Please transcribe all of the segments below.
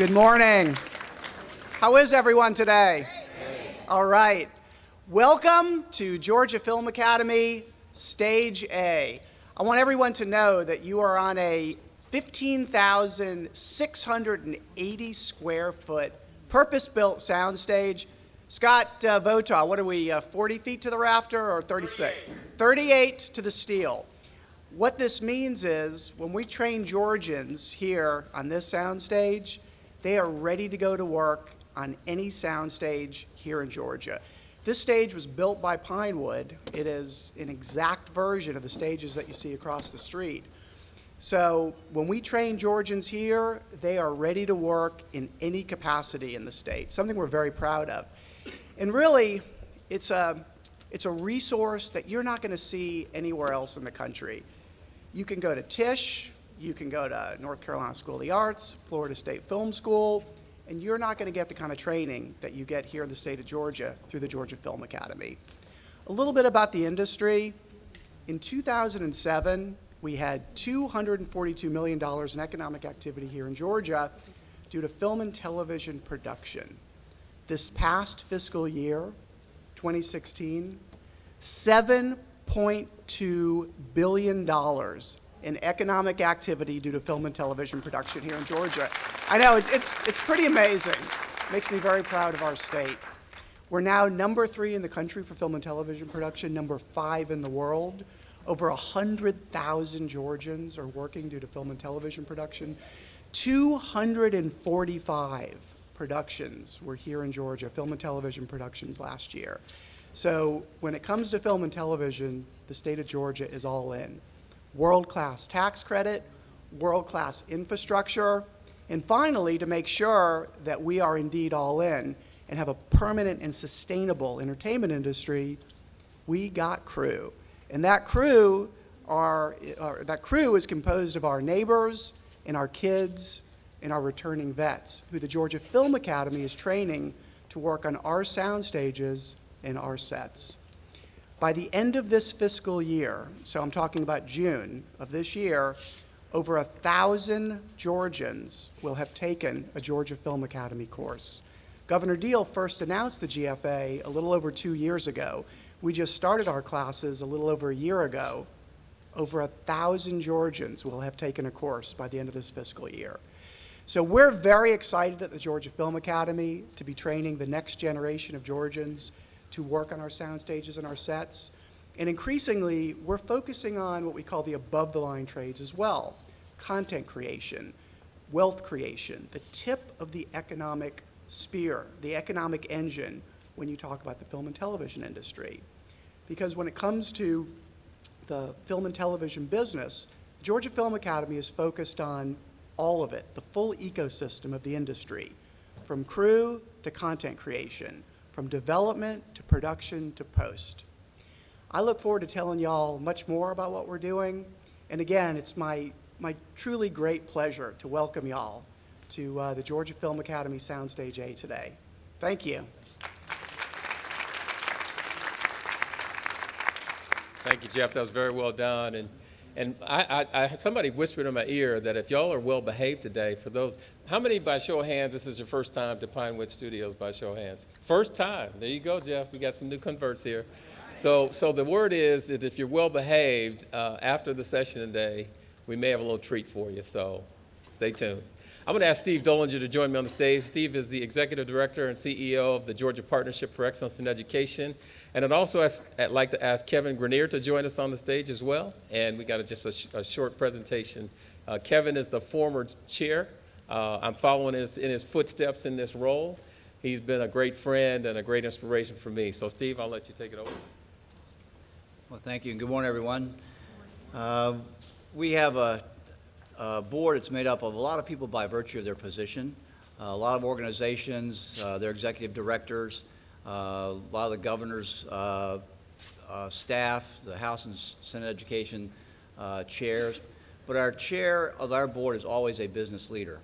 Good morning. How is everyone today? All right. Welcome to Georgia Film Academy, Stage A. I want everyone to know that you are on a 15,680 square foot purpose-built soundstage. Scott Votaw, what are we, 40 feet to the rafter or 36? 38 to the steel. What this means is when we train Georgians here on this soundstage, they are ready to go to work on any soundstage here in Georgia. This stage was built by Pinewood. It is an exact version of the stages that you see across the street. So when we train Georgians here, they are ready to work in any capacity in the state, something we're very proud of. And really, it's a resource that you're not going to see anywhere else in the country. You can go to Tisch, you can go to North Carolina School of the Arts, Florida State Film School, and you're not going to get the kind of training that you get here in the state of Georgia through the Georgia Film Academy. A little bit about the industry. In 2007, we had $242 million in economic activity here in Georgia due to film and television production. This past fiscal year, 2016, $7.2 billion in economic activity due to film and television production here in Georgia. I know, it's pretty amazing. It makes me very proud of our state. We're now number 3 in the country for film and television production, number 5 in the world. Over 100,000 Georgians are working due to film and television production. 245 productions were here in Georgia, film and television productions last year. So when it comes to film and television, the state of Georgia is all in. World-class tax credit, world-class infrastructure, and finally, to make sure that we are indeed all in and have a permanent and sustainable entertainment industry, we got crew. And that crew is composed of our neighbors and our kids and our returning vets, who the Georgia Film Academy is training to work on our sound stages and our sets. By the end of this fiscal year, so I'm talking about June of this year, over 1,000 Georgians will have taken a Georgia Film Academy course. Governor Deal first announced the GFA a little over 2 years ago. We just started our classes a little over a year ago. Over 1,000 Georgians will have taken a course by the end of this fiscal year. So we're very excited at the Georgia Film Academy to be training the next generation of Georgians to work on our sound stages and our sets. And increasingly, we're focusing on what we call the above-the-line trades as well. Content creation, wealth creation, the tip of the economic spear, the economic engine when you talk about the film and television industry. Because when it comes to the film and television business, the Georgia Film Academy is focused on all of it, the full ecosystem of the industry, from crew to content creation, from development to production to post. I look forward to telling y'all much more about what we're doing. And again, it's my truly great pleasure to welcome y'all to the Georgia Film Academy Soundstage A today. Thank you. Thank you, Jeff. That was very well done. And somebody whispered in my ear that if y'all are well behaved today, for those, how many by show of hands, this is your first time to Pinewood Studios by show of hands? First time. There you go, Jeff. We got some new converts here. So the word is that if you're well behaved, after the session today, we may have a little treat for you. So stay tuned. I'm going to ask Steve Dollinger to join me on the stage. Steve is the Executive Director and CEO of the Georgia Partnership for Excellence in Education. And I'd like to ask Kevin Grenier to join us on the stage as well. And we got just a short presentation. Kevin is the former chair. I'm following in his footsteps in this role. He's been a great friend and a great inspiration for me. So Steve, I'll let you take it over. Well, thank you, and good morning, everyone. We have a board that's made up of a lot of people by virtue of their position, a lot of organizations, their executive directors, a lot of the governor's staff, the House and Senate Education chairs. But our chair of our board is always a business leader.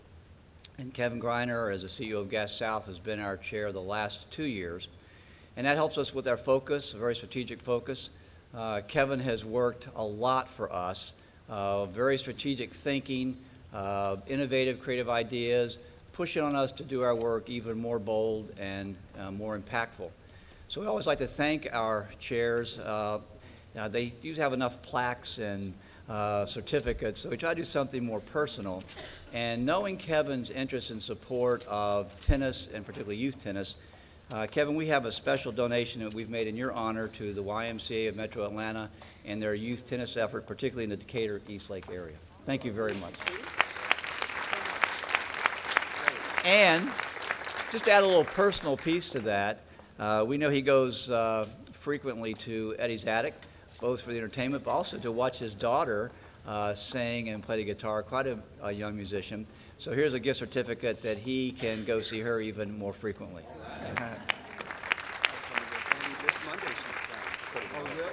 And Kevin Greiner, as the CEO of Gas South, has been our chair the last 2 years. And that helps us with our focus, a very strategic focus. Kevin has worked a lot for us, very strategic thinking, innovative, creative ideas, pushing on us to do our work even more bold and more impactful. So we always like to thank our chairs. They usually have enough plaques and certificates, so we try to do something more personal. And knowing Kevin's interest and support of tennis, and particularly youth tennis, Kevin, we have a special donation that we've made in your honor to the YMCA of Metro Atlanta and their youth tennis effort, particularly in the Decatur, East Lake area. Thank you very much. And just to add a little personal piece to that, we know he goes frequently to Eddie's Attic, both for the entertainment, but also to watch his daughter sing and play the guitar, quite a young musician. So here's a gift certificate that he can go see her even more frequently. This Monday she's playing. Oh, really?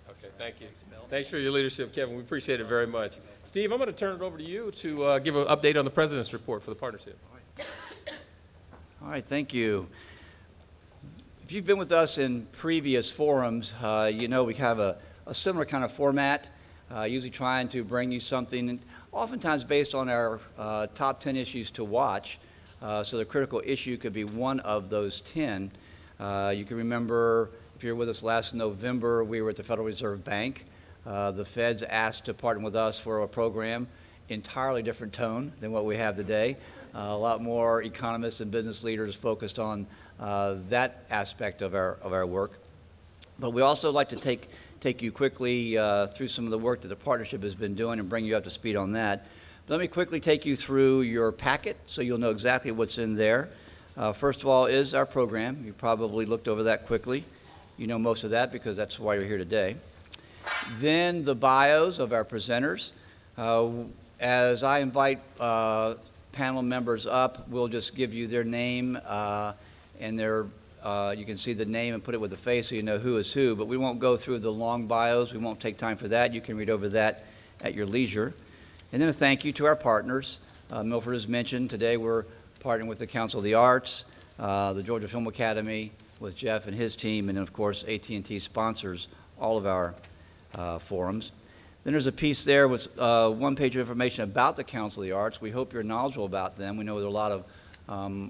Okay, thank you. Thanks for your leadership, Kevin. We appreciate it very much. Steve, I'm going to turn it over to you to give an update on the President's Report for the partnership. All right, thank you. If you've been with us in previous forums, you know we have a similar kind of format, usually trying to bring you something, oftentimes based on our top 10 issues to watch. So the critical issue could be one of those 10. You can remember, if you were with us last November, we were at the Federal Reserve Bank. The Feds asked to partner with us for a program, entirely different tone than what we have today. A lot more economists and business leaders focused on that aspect of our work. But we also like to take you quickly through some of the work that the partnership has been doing and bring you up to speed on that. But let me quickly take you through your packet so you'll know exactly what's in there. First of all is our program. You probably looked over that quickly. You know most of that because that's why you're here today. Then the bios of our presenters. As I invite panel members up, we'll just give you their name and their, you can see the name and put it with the face so you know who is who, but we won't go through the long bios. We won't take time for that. You can read over that at your leisure. And then a thank you to our partners. Milford has mentioned today we're partnering with the Council of the Arts, the Georgia Film Academy with Jeff and his team, and of course AT&T sponsors all of our forums. Then there's a piece there with one page of information about the Council of the Arts. We hope you're knowledgeable about them. We know there are a lot of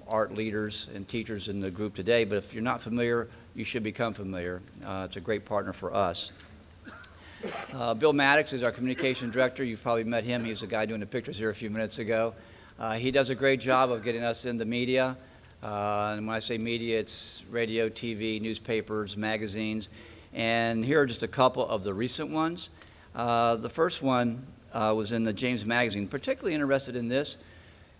art leaders and teachers in the group today, but if you're not familiar, you should become familiar. It's a great partner for us. Bill Maddox is our communication director. You've probably met him. He was the guy doing the pictures here a few minutes ago. He does a great job of getting us in the media. And when I say media, it's radio, TV, newspapers, magazines. And here are just a couple of the recent ones. The first one was in the James Magazine. Particularly interested in this.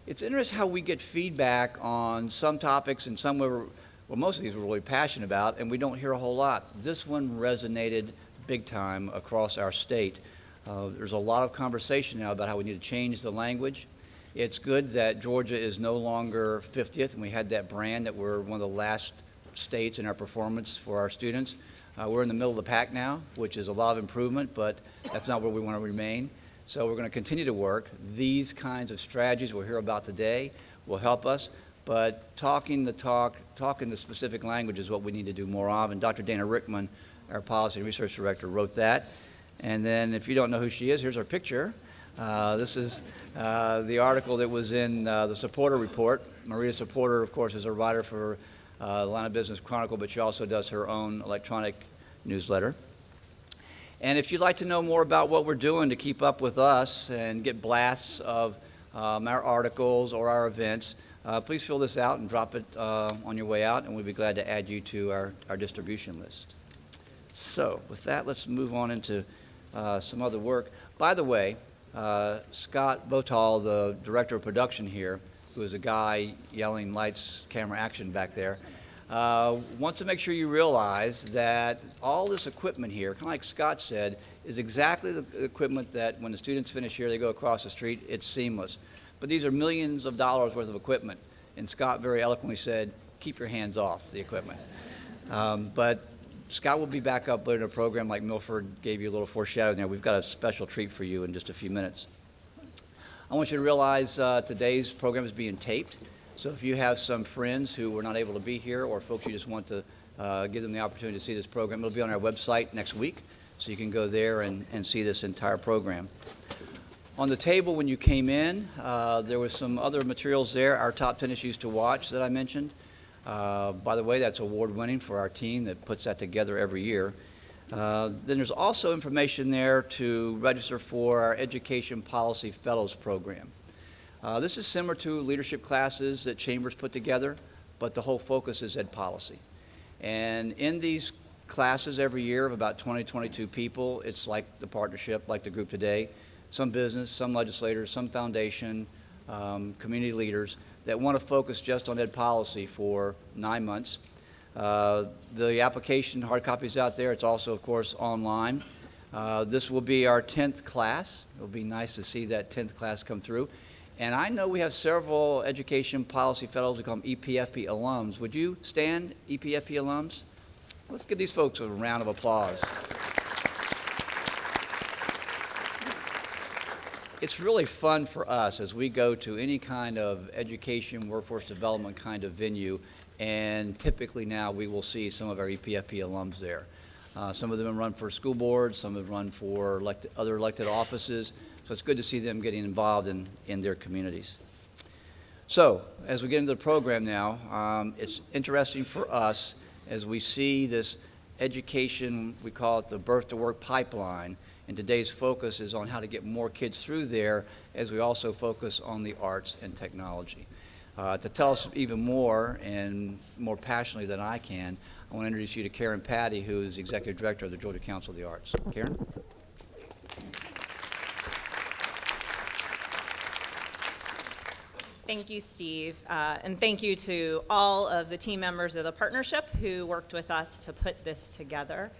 It's interesting how we get feedback on some topics and some well, most of these we're really passionate about, and we don't hear a whole lot. This one resonated big time across our state. There's a lot of conversation now about how we need to change the language. It's good that Georgia is no longer 50th, and we had that brand that we're one of the last states in our performance for our students. We're in the middle of the pack now, which is a lot of improvement, but that's not where we want to remain. So we're going to continue to work. These kinds of strategies we'll hear about today will help us, but talking the talk, talking the specific language is what we need to do more of, and Dr. Dana Rickman, our Policy and Research Director, wrote that. And then if you don't know who she is, here's her picture. This is the article that was in the Supporter Report. Maria Supporter, of course, is a writer for Atlanta Business Chronicle, but she also does her own electronic newsletter. And if you'd like to know more about what we're doing to keep up with us and get blasts of our articles or our events, please fill this out and drop it on your way out, and we'd be glad to add you to our distribution list. So with that, let's move on into some other work. By the way, Scott Botal, the director of production here, who is a guy yelling lights, camera, action back there, wants to make sure you realize that all this equipment here, kind of like Scott said, is exactly the equipment that when the students finish here, they go across the street, it's seamless. But these are millions of dollars worth of equipment. And Scott very eloquently said, keep your hands off the equipment. But Scott will be back up later in the program, like Milford gave you a little foreshadowing there. We've got a special treat for you in just a few minutes. I want you to realize today's program is being taped. So if you have some friends who were not able to be here, or folks you just want to give them the opportunity to see this program, it'll be on our website next week, so you can go there and see this entire program. On the table when you came in, there was some other materials there, our top 10 issues to watch that I mentioned. By the way, that's award-winning for our team that puts that together every year. Then there's also information there to register for our Education Policy Fellows Program. This is similar to leadership classes that Chambers put together, but the whole focus is ed policy. And in these classes every year of about 20, 22 people, it's like the partnership, like the group today, some business, some legislators, some foundation, community leaders that want to focus just on ed policy for 9 months. The application, hard copies out there. It's also, of course, online. This will be our 10th class. It'll be nice to see that 10th class come through. And I know we have several Education Policy Fellows, we call them EPFP alums. Would you stand, EPFP alums? Let's give these folks a round of applause. It's really fun for us as we go to any kind of education, workforce development kind of venue, and typically now we will see some of our EPFP alums there. Some of them run for school boards, some have run for other elected offices, so it's good to see them getting involved in their communities. So, as we get into the program now, it's interesting for us as we see this education, we call it the birth to work pipeline, and today's focus is on how to get more kids through there as we also focus on the arts and technology. To tell us even more and more passionately than I can, I want to introduce you to Karen Patty, who is the Executive Director of the Georgia Council of the Arts. Karen? Thank you, Steve, and thank you to all of the team members of the partnership who worked with us to put this together.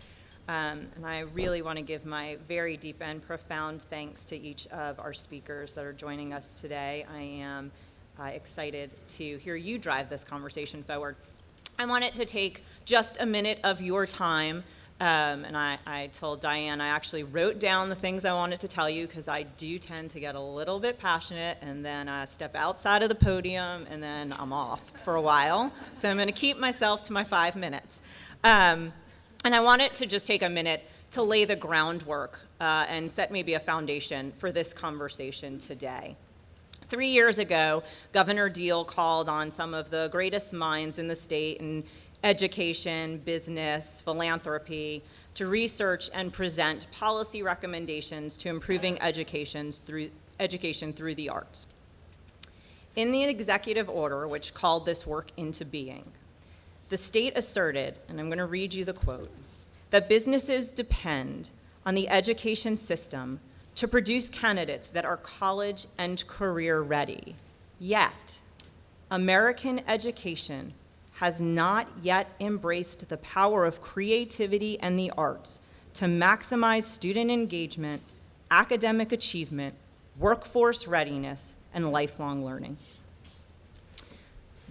And I really want to give my very deep and profound thanks to each of our speakers that are joining us today. I am excited to hear you drive this conversation forward. I want it to take just a minute of your time. And I told Diane I actually wrote down the things I wanted to tell you because I do tend to get a little bit passionate and then step outside of the podium and then I'm off for a while. So I'm going to keep myself to my 5 minutes. And I want it to just take a minute to lay the groundwork and set maybe a foundation for this conversation today. 3 years ago, Governor Deal called on some of the greatest minds in the state in education, business, philanthropy, to research and present policy recommendations to improving education through the arts. In the executive order, which called this work into being, the state asserted, and I'm going to read you the quote, that businesses depend on the education system to produce candidates that are college and career ready. Yet, American education has not yet embraced the power of creativity and the arts to maximize student engagement, academic achievement, workforce readiness, and lifelong learning.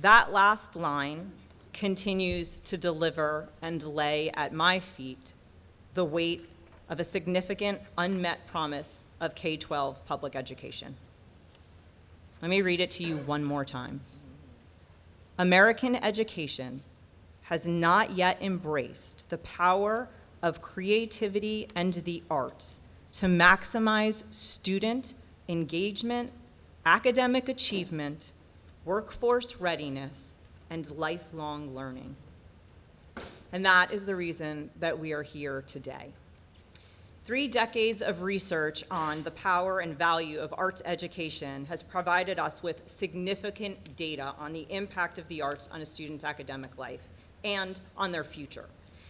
That last line continues to deliver and lay at my feet the weight of a significant unmet promise of K-12 public education. Let me read it to you one more time. American education has not yet embraced the power of creativity and the arts to maximize student engagement, academic achievement, workforce readiness, and lifelong learning. And that is the reason that we are here today. 3 decades of research on the power and value of arts education has provided us with significant data on the impact of the arts on a student's academic life and on their future.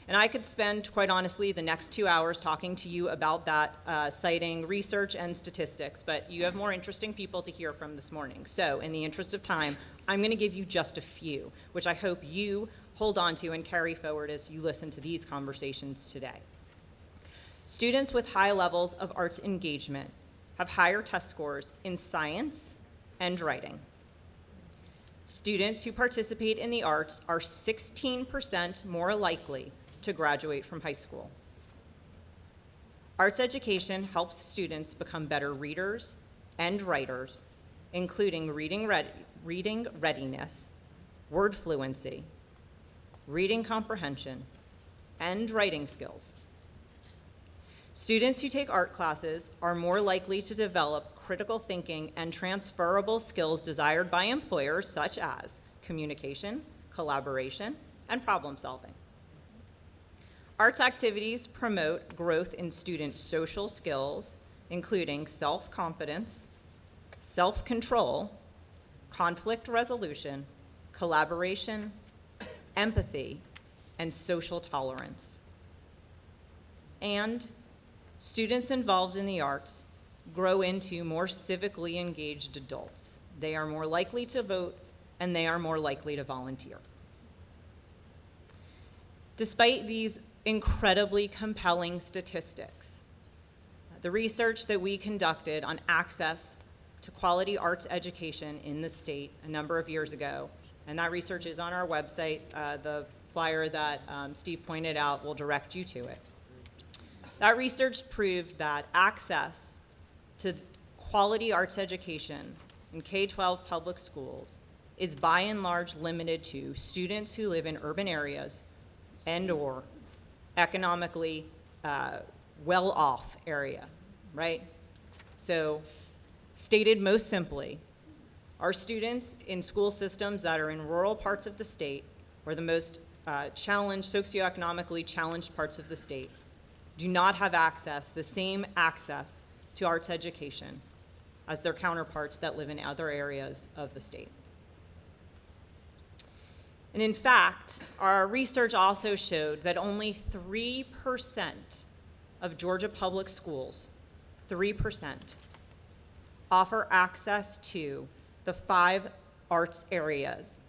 And I could spend, quite honestly, the next 2 hours talking to you about that, citing research and statistics, but you have more interesting people to hear from this morning. So in the interest of time, I'm going to give you just a few, which I hope you hold on to and carry forward as you listen to these conversations today. Students with high levels of arts engagement have higher test scores in science and writing. Students who participate in the arts are 16% more likely to graduate from high school. Arts education helps students become better readers and writers, including reading readiness, word fluency, reading comprehension, and writing skills. Students who take art classes are more likely to develop critical thinking and transferable skills desired by employers such as communication, collaboration, and problem solving. Arts activities promote growth in student social skills, including self-confidence, self-control, conflict resolution, collaboration, empathy, and social tolerance. And students involved in the arts grow into more civically engaged adults. They are more likely to vote, and they are more likely to volunteer. Despite these incredibly compelling statistics, the research that we conducted on access to quality arts education in the state a number of years ago, and that research is on our website. The flyer that Steve pointed out will direct you to it. That research proved that access to quality arts education in K-12 public schools is by and large limited to students who live in urban areas and/or economically well-off area, right? So, stated most simply, our students in school systems that are in rural parts of the state or the most socioeconomically challenged parts of the state do not have the same access to arts education as their counterparts that live in other areas of the state. And in fact, our research also showed that only 3% of Georgia public schools, 3%, offer access to the 5 arts areas: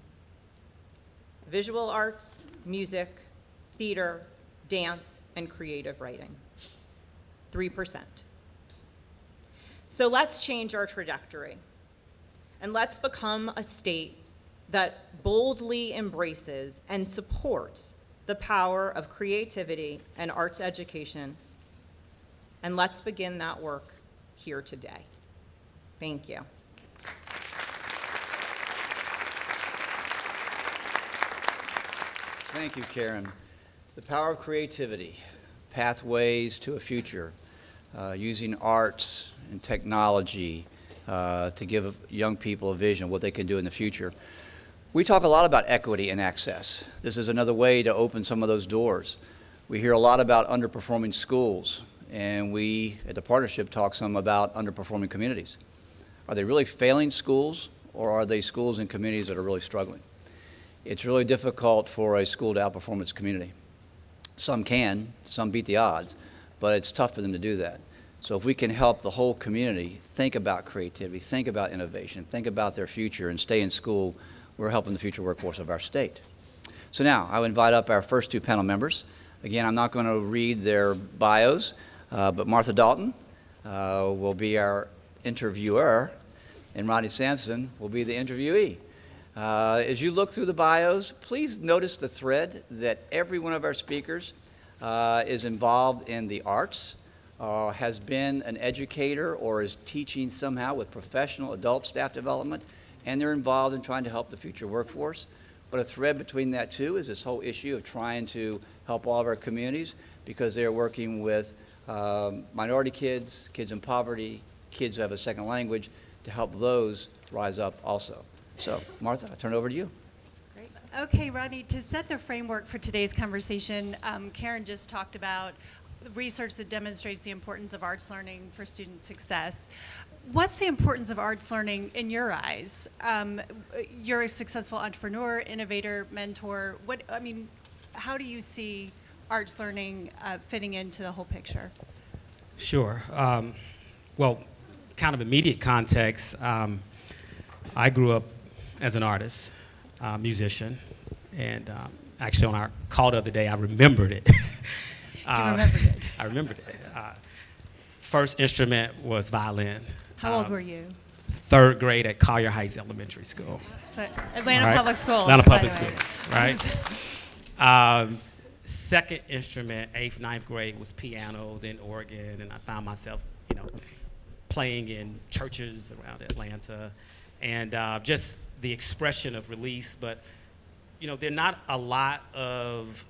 visual arts, music, theater, dance, and creative writing. 3%. So let's change our trajectory, and let's become a state that boldly embraces and supports the power of creativity and arts education, and let's begin that work here today. Thank you. Thank you, Karen. The power of creativity, pathways to a future, using arts and technology to give young people a vision of what they can do in the future. We talk a lot about equity and access. This is another way to open some of those doors. We hear a lot about underperforming schools, and we at the partnership talk some about underperforming communities. Are they really failing schools, or are they schools and communities that are really struggling? It's really difficult for a school to outperform its community. Some can, some beat the odds, but it's tough for them to do that. So if we can help the whole community think about creativity, think about innovation, think about their future, and stay in school, we're helping the future workforce of our state. So now I would invite up our first 2 panel members. Again, I'm not going to read their bios, but Martha Dalton will be our interviewer, and Ronnie Sampson will be the interviewee. As you look through the bios, please notice the thread that every one of our speakers is involved in the arts, has been an educator, or is teaching somehow with professional adult staff development, and they're involved in trying to help the future workforce. But a thread between that too is this whole issue of trying to help all of our communities, because they're working with minority kids, kids in poverty, kids who have a second language, to help those rise up also. So, Martha, I turn it over to you. Great. Okay, Rodney, to set the framework for today's conversation, Karen just talked about research that demonstrates the importance of arts learning for student success. What's the importance of arts learning in your eyes? You're a successful entrepreneur, innovator, mentor. How do you see arts learning fitting into the whole picture? Sure. Well, kind of immediate context, I grew up as an artist, musician, and actually on our call the other day, I remembered it. You remembered it? I remembered it. First instrument was violin. How old were you? 3rd grade at Collier Heights Elementary School. So Atlanta Right. Public Schools. Atlanta by Public the way. Schools, right? Second instrument, 8th, 9th grade was piano, then organ, and I found myself, playing in churches around Atlanta, and just the expression of release, but there are not a lot of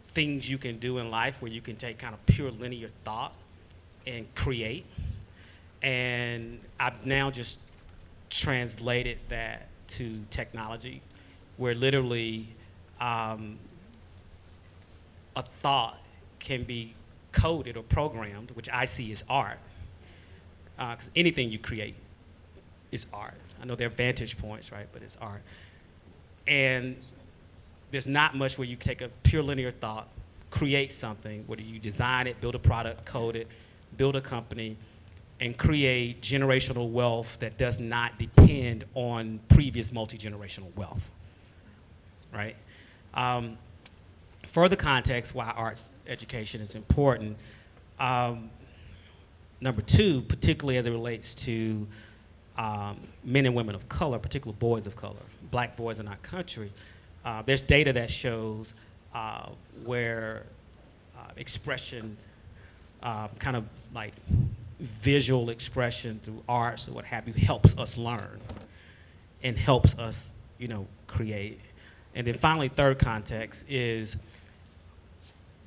things you can do in life where you can take kind of pure linear thought and create. And I've now just translated that to technology, where literally a thought can be coded or programmed, which I see as art. Because anything you create is art. I know there are vantage points, right, but it's art. And there's not much where you take a pure linear thought, create something, whether you design it, build a product, code it, build a company, and create generational wealth that does not depend on previous multi-generational wealth, right? Further context why arts education is important. Number two, particularly as it relates to men and women of color, particularly boys of color, black boys in our country, there's data that shows where expression, kind of like visual expression through arts or what have you, helps us learn and helps us, create. And then finally, third context is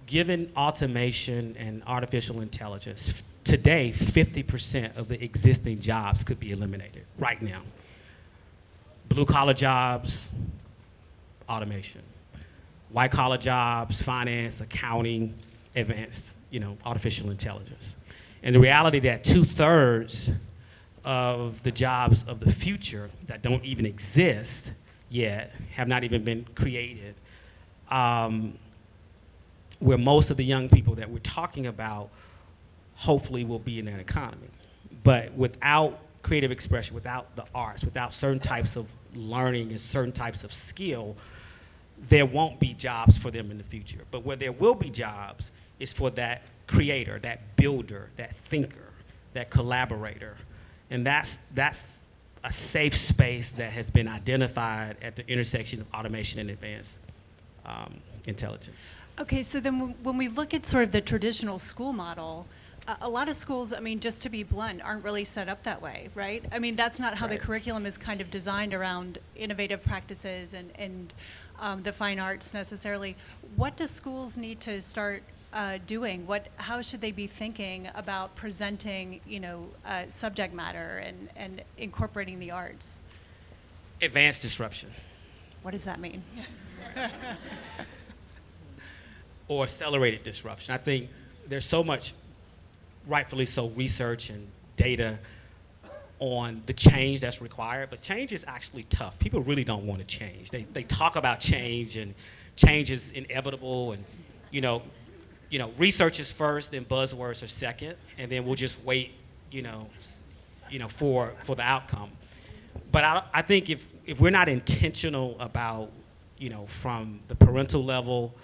given automation and artificial intelligence, today 50% of the existing jobs could be eliminated right now. Blue collar jobs, automation. White collar jobs, finance, accounting, advanced, artificial intelligence. And the reality that 2/3 of the jobs of the future that don't even exist yet, have not even been created, where most of the young people that we're talking about hopefully will be in that economy. But without creative expression, without the arts, without certain types of learning and certain types of skill, there won't be jobs for them in the future. But where there will be jobs is for that creator, that builder, that thinker, that collaborator. And that's a safe space that has been identified at the intersection of automation and advanced intelligence. Okay, so then when we look at sort of the traditional school model, a lot of schools, just to be blunt, aren't really set up that way, right? That's not how the Right. curriculum is kind of designed around innovative practices and the fine arts necessarily. What do schools need to start doing? How should they be thinking about presenting, subject matter and incorporating the arts? Advanced disruption. What does that mean? Or accelerated disruption. I think there's so much, rightfully so, research and data on the change that's required, but change is actually tough. People really don't want to change. They talk about change, and change is inevitable, and research is first, then buzzwords are second, and then we'll just wait, for the outcome. But I think if we're not intentional about, from the parental level,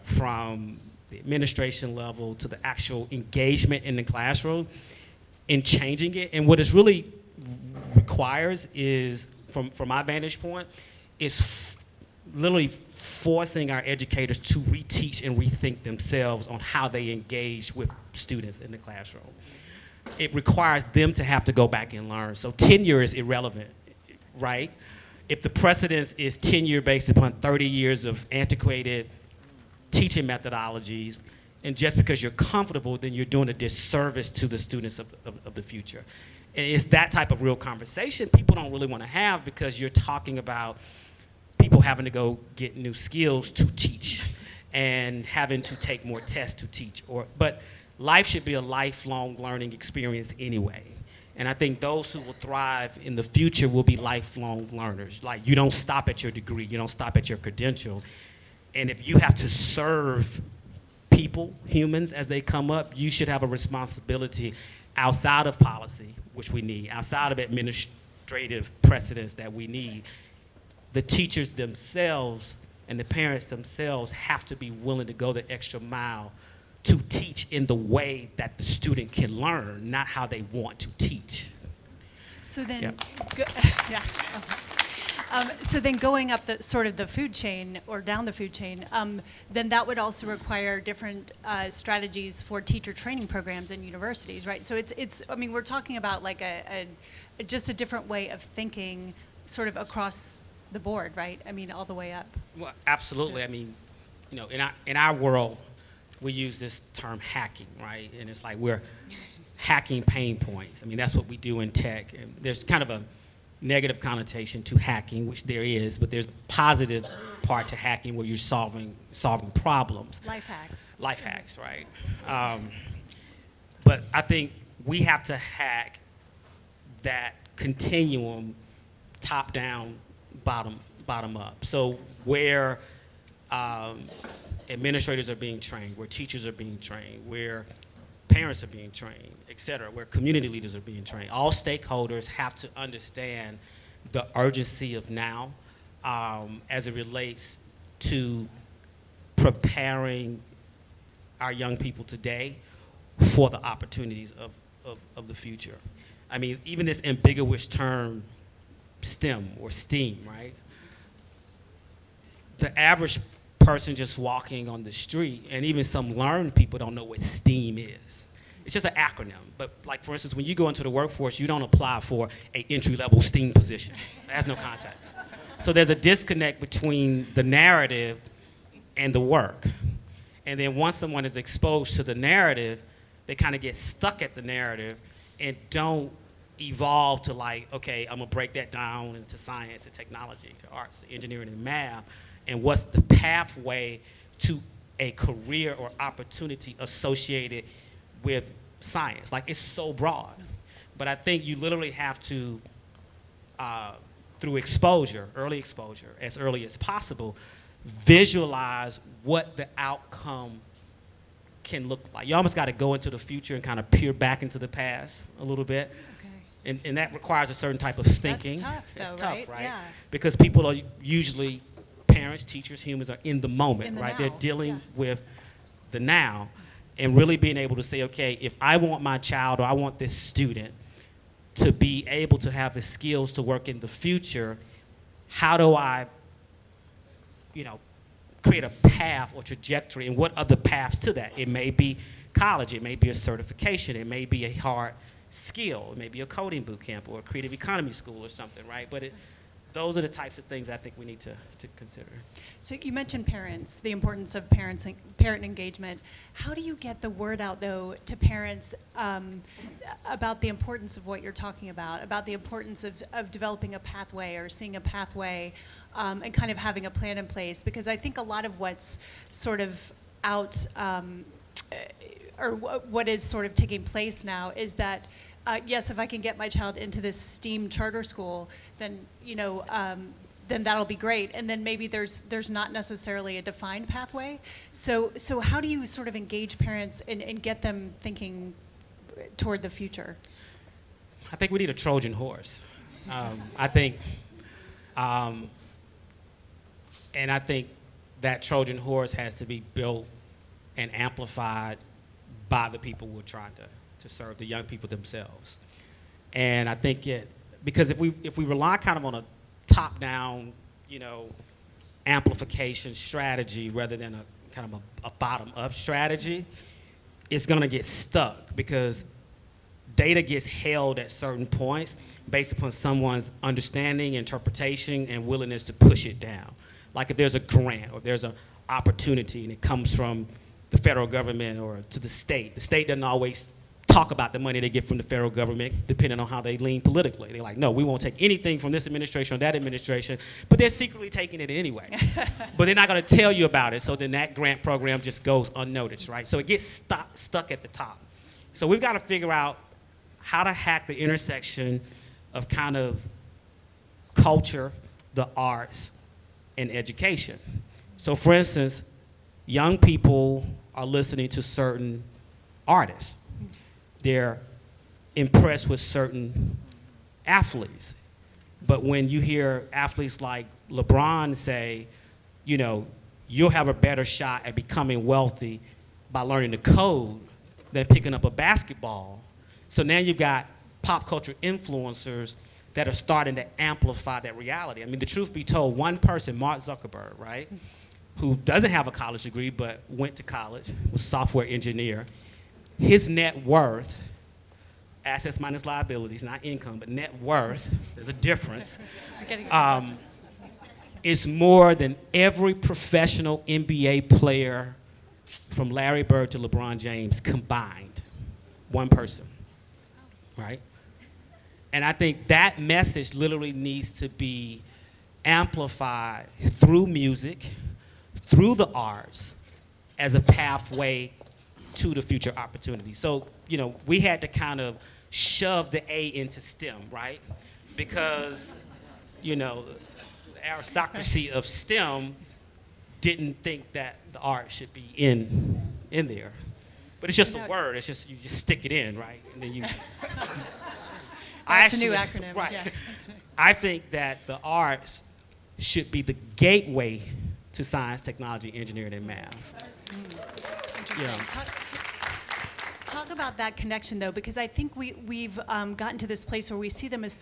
from the administration level to the actual engagement in the classroom, in changing it, and what it really requires is, from my vantage point, is literally forcing our educators to reteach and rethink themselves on how they engage with students in the classroom. It requires them to have to go back and learn. So tenure is irrelevant, right? If the precedence is tenure based upon 30 years of antiquated teaching methodologies, and just because you're comfortable, then you're doing a disservice to the students of the future. And it's that type of real conversation people don't really want to have, because you're talking about people having to go get new skills to teach and having to take more tests to teach. But life should be a lifelong learning experience anyway. And I think those who will thrive in the future will be lifelong learners. Like, you don't stop at your degree, you don't stop at your credential. And if you have to serve people, humans, as they come up, you should have a responsibility outside of policy, which we need, outside of administrative precedents that we need. The teachers themselves and the parents themselves have to be willing to go the extra mile to teach in the way that the student can learn, not how they want to teach. So then, Yep. yeah. So then going up the sort of the food chain or down the food chain, then that would also require different strategies for teacher training programs in universities, right? So it's we're talking about like just a different way of thinking sort of across the board, right? I mean, all the way up. Well, absolutely. I mean, you know, in our world, we use this term hacking, right? And it's like we're hacking pain points. I mean, that's what we do in tech. And there's kind of a negative connotation to hacking, which there is, but there's a positive part to hacking where you're solving problems. Life hacks. Life hacks, right? But I think we have to hack that continuum, top down, bottom up. So where administrators are being trained, where teachers are being trained, where parents are being trained, et cetera, where community leaders are being trained. All stakeholders have to understand the urgency of now as it relates to preparing our young people today for the opportunities of the future. I mean, even this ambiguous term, STEM or STEAM, right? The average person just walking on the street, and even some learned people don't know what STEAM is. It's just an acronym. But like, for instance, when you go into the workforce, you don't apply for an entry-level STEAM position. It has no context. So there's a disconnect between the narrative and the work. And then once someone is exposed to the narrative, they kind of get stuck at the narrative and don't evolve to like, okay, I'm gonna break that down into science and technology, to arts, to engineering and math, and what's the pathway to a career or opportunity associated with science. Like, it's so broad. But I think you literally have to, through exposure, early exposure, as early as possible, visualize what the outcome can look like. You almost got to go into the future and kind of peer back into the past a little bit. Okay. And that requires a certain type of thinking. That's tough, It's though, tough, right? Yeah. Because people are usually, parents, teachers, humans are in the moment, In the right? now, They're dealing yeah. with the now and really being able to say, okay, if I want my child or I want this student to be able to have the skills to work in the future, how do I, you know, create a path or trajectory, and what are the paths to that? It may be college, it may be a certification, it may be a hard skill, it may be a coding boot camp or a creative economy school or something, right? But those are the types of things I think we need to consider. So you mentioned parents, the importance of parent engagement. How do you get the word out, though, to parents about the importance of what you're talking about the importance of developing a pathway or seeing a pathway and kind of having a plan in place? Because I think a lot of what's sort of out, or what is sort of taking place now is that yes, if I can get my child into this STEAM charter school, then then that'll be great. And then maybe there's not necessarily a defined pathway. So how do you sort of engage parents and get them thinking toward the future? I think we need a Trojan horse. I think, and I think that Trojan horse has to be built and amplified by the people who are trying to serve the young people themselves. And I think because if we rely kind of on a top-down, amplification strategy rather than a kind of a bottom-up strategy, it's gonna get stuck because data gets held at certain points based upon someone's understanding, interpretation, and willingness to push it down. Like if there's a grant or if there's an opportunity and it comes from the federal government or to the state doesn't always talk about the money they get from the federal government, depending on how they lean politically. They're like, no, we won't take anything from this administration or that administration, but they're secretly taking it anyway. But they're not gonna tell you about it, so then that grant program just goes unnoticed, right? So it gets stuck at the top. So we've gotta figure out how to hack the intersection of kind of culture, the arts, and education. So for instance, young people are listening to certain artists. They're impressed with certain athletes. But when you hear athletes like LeBron say, you'll have a better shot at becoming wealthy by learning the code than picking up a basketball. So now you've got pop culture influencers that are starting to amplify that reality. I mean, the truth be told, one person, Mark Zuckerberg, right, who doesn't have a college degree but went to college, was a software engineer, his net worth assets minus liabilities, not income, but net worth, there's a difference, is more than every professional NBA player from Larry Bird to LeBron James combined. One person, right? And I think that message literally needs to be amplified through music, through the arts, as a pathway to the future opportunity. So, you know, we had to kind of shove the A into STEM, right? Because, you know, the aristocracy of STEM didn't think that the art should be in there. But it's just a word. It's just, you just stick it in, right? And then you. That's a new acronym. Right. Yeah. I think that the arts should be the gateway to science, technology, engineering, and math. Interesting. Yeah. Talk about that connection, though, because I think we've gotten to this place where we see them as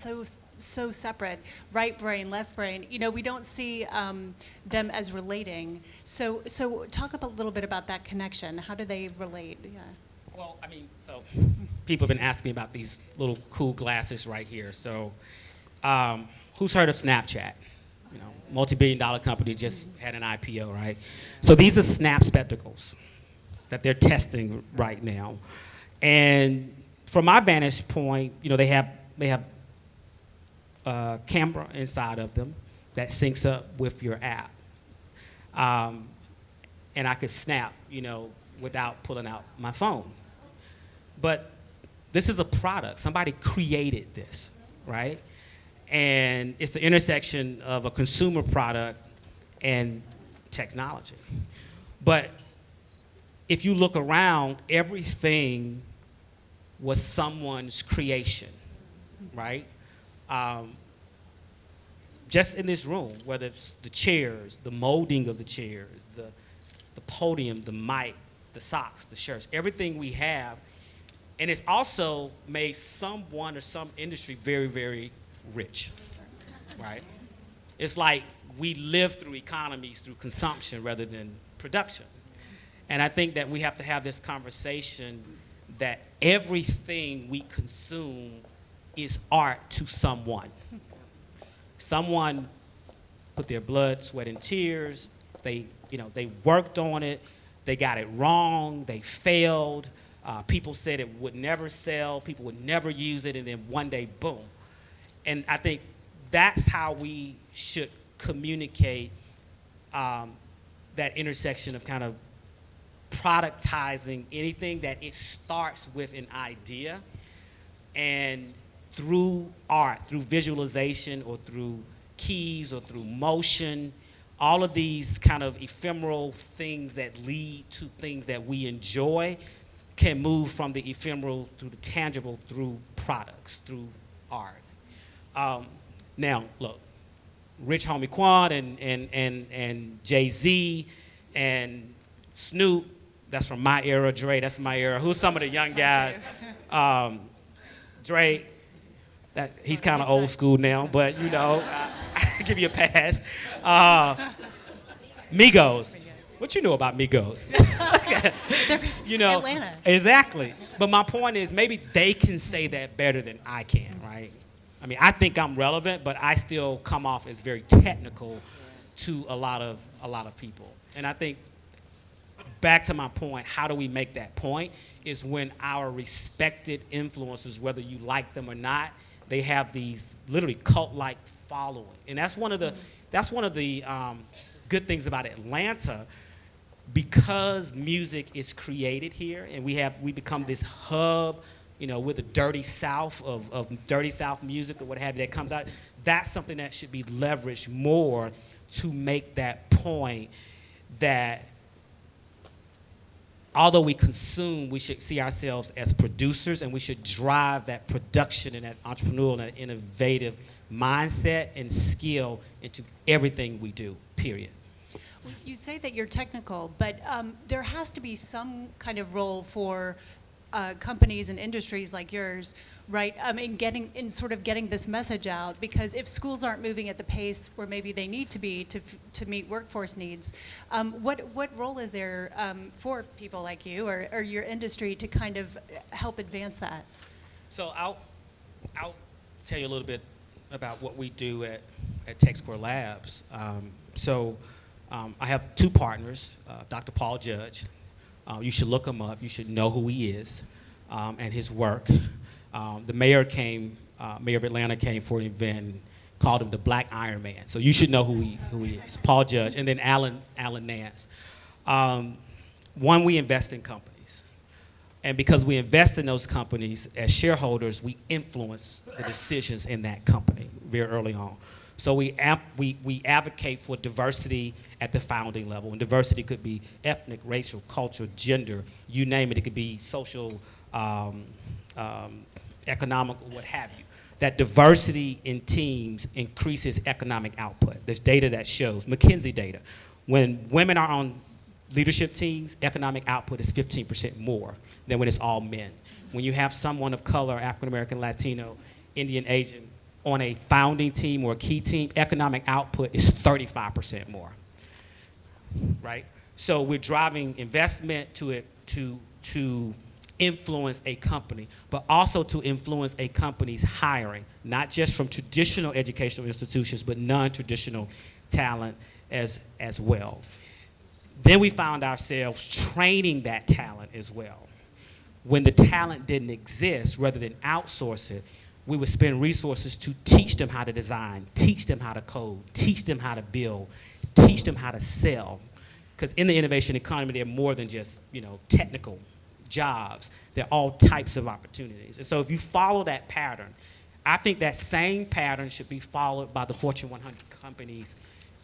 so separate, right brain, left brain. You know, we don't see them as relating. So talk a little bit about that connection. How do they relate? Yeah. Well, I mean, so people have been asking me about these little cool glasses right here. So who's heard of Snapchat? You know, multi-billion-dollar company just had an IPO, right? So these are Snap spectacles that they're testing right now. And from my vantage point, you know, they have a camera inside of them that syncs up with your app. And I could snap, you know, without pulling out my phone. But this is a product. Somebody created this, right? And it's the intersection of a consumer product and technology. But if you look around, everything was someone's creation, right? Just in this room, whether it's the chairs, the molding of the chairs, the podium, the mic, the socks, the shirts, everything we have. And it's also made someone or some industry very, very rich, right? It's like we live through economies through consumption rather than production. And I think that we have to have this conversation that everything we consume is art to someone. Someone put their blood, sweat, and tears. They worked on it. They got it wrong. They failed. People said it would never sell. People would never use it. And then one day, boom. And I think that's how we should communicate that intersection of kind of productizing anything that it starts with an idea, and through art, through visualization or through keys or through motion, all of these kind of ephemeral things that lead to things that we enjoy can move from the ephemeral through the tangible through products, through art. Now, look, Rich Homie Quan and Jay-Z and Snoop, that's from my era. Dre, that's my era. Who's some of the young guys? Dre, he's kind of old school now, but you know, I give you a pass. Migos. What you know about Migos? You know, Atlanta. Exactly. But my point is, maybe they can say that better than I can, right? I mean, I think I'm relevant, but I still come off as very technical to a lot of people. And I think, back to my point, how do we make that point, is when our respected influencers, whether you like them or not, they have these literally cult-like following. And that's one of the good things about Atlanta, because music is created here, and we become this hub, you know, with the dirty South of dirty South music or what have you that comes out. That's something that should be leveraged more to make that point that although we consume, we should see ourselves as producers, and we should drive that production and that entrepreneurial and that innovative mindset and skill into everything we do, period. You say that you're technical, but there has to be some kind of role for companies and industries like yours, right? In sort of getting this message out, because if schools aren't moving at the pace where maybe they need to be to meet workforce needs, what role is there for people like you or your industry to kind of help advance that? So I'll tell you a little bit about what we do at TechScore Labs. I have two partners, Dr. Paul Judge. You should look him up. You should know who he is and his work. The mayor of Atlanta came for an event and called him the Black Iron Man. So you should know who he is, Paul Judge, and then Alan Nance. One, we invest in companies. And because we invest in those companies, as shareholders, we influence the decisions in that company very early on. So we advocate for diversity at the founding level. And diversity could be ethnic, racial, cultural, gender, you name it. It could be social, economic, what have you. That diversity in teams increases economic output. There's data that shows, McKinsey data. When women are on leadership teams, economic output is 15% more than when it's all men. When you have someone of color, African American, Latino, Indian, Asian, on a founding team or a key team, economic output is 35% more, right? So we're driving investment to influence a company, but also to influence a company's hiring, not just from traditional educational institutions, but non-traditional talent as well. Then we found ourselves training that talent as well. When the talent didn't exist, rather than outsource it, we would spend resources to teach them how to design, teach them how to code, teach them how to build, teach them how to sell. Because in the innovation economy, they're more than just, technical jobs. They're all types of opportunities. And so if you follow that pattern, I think that same pattern should be followed by the Fortune 100 companies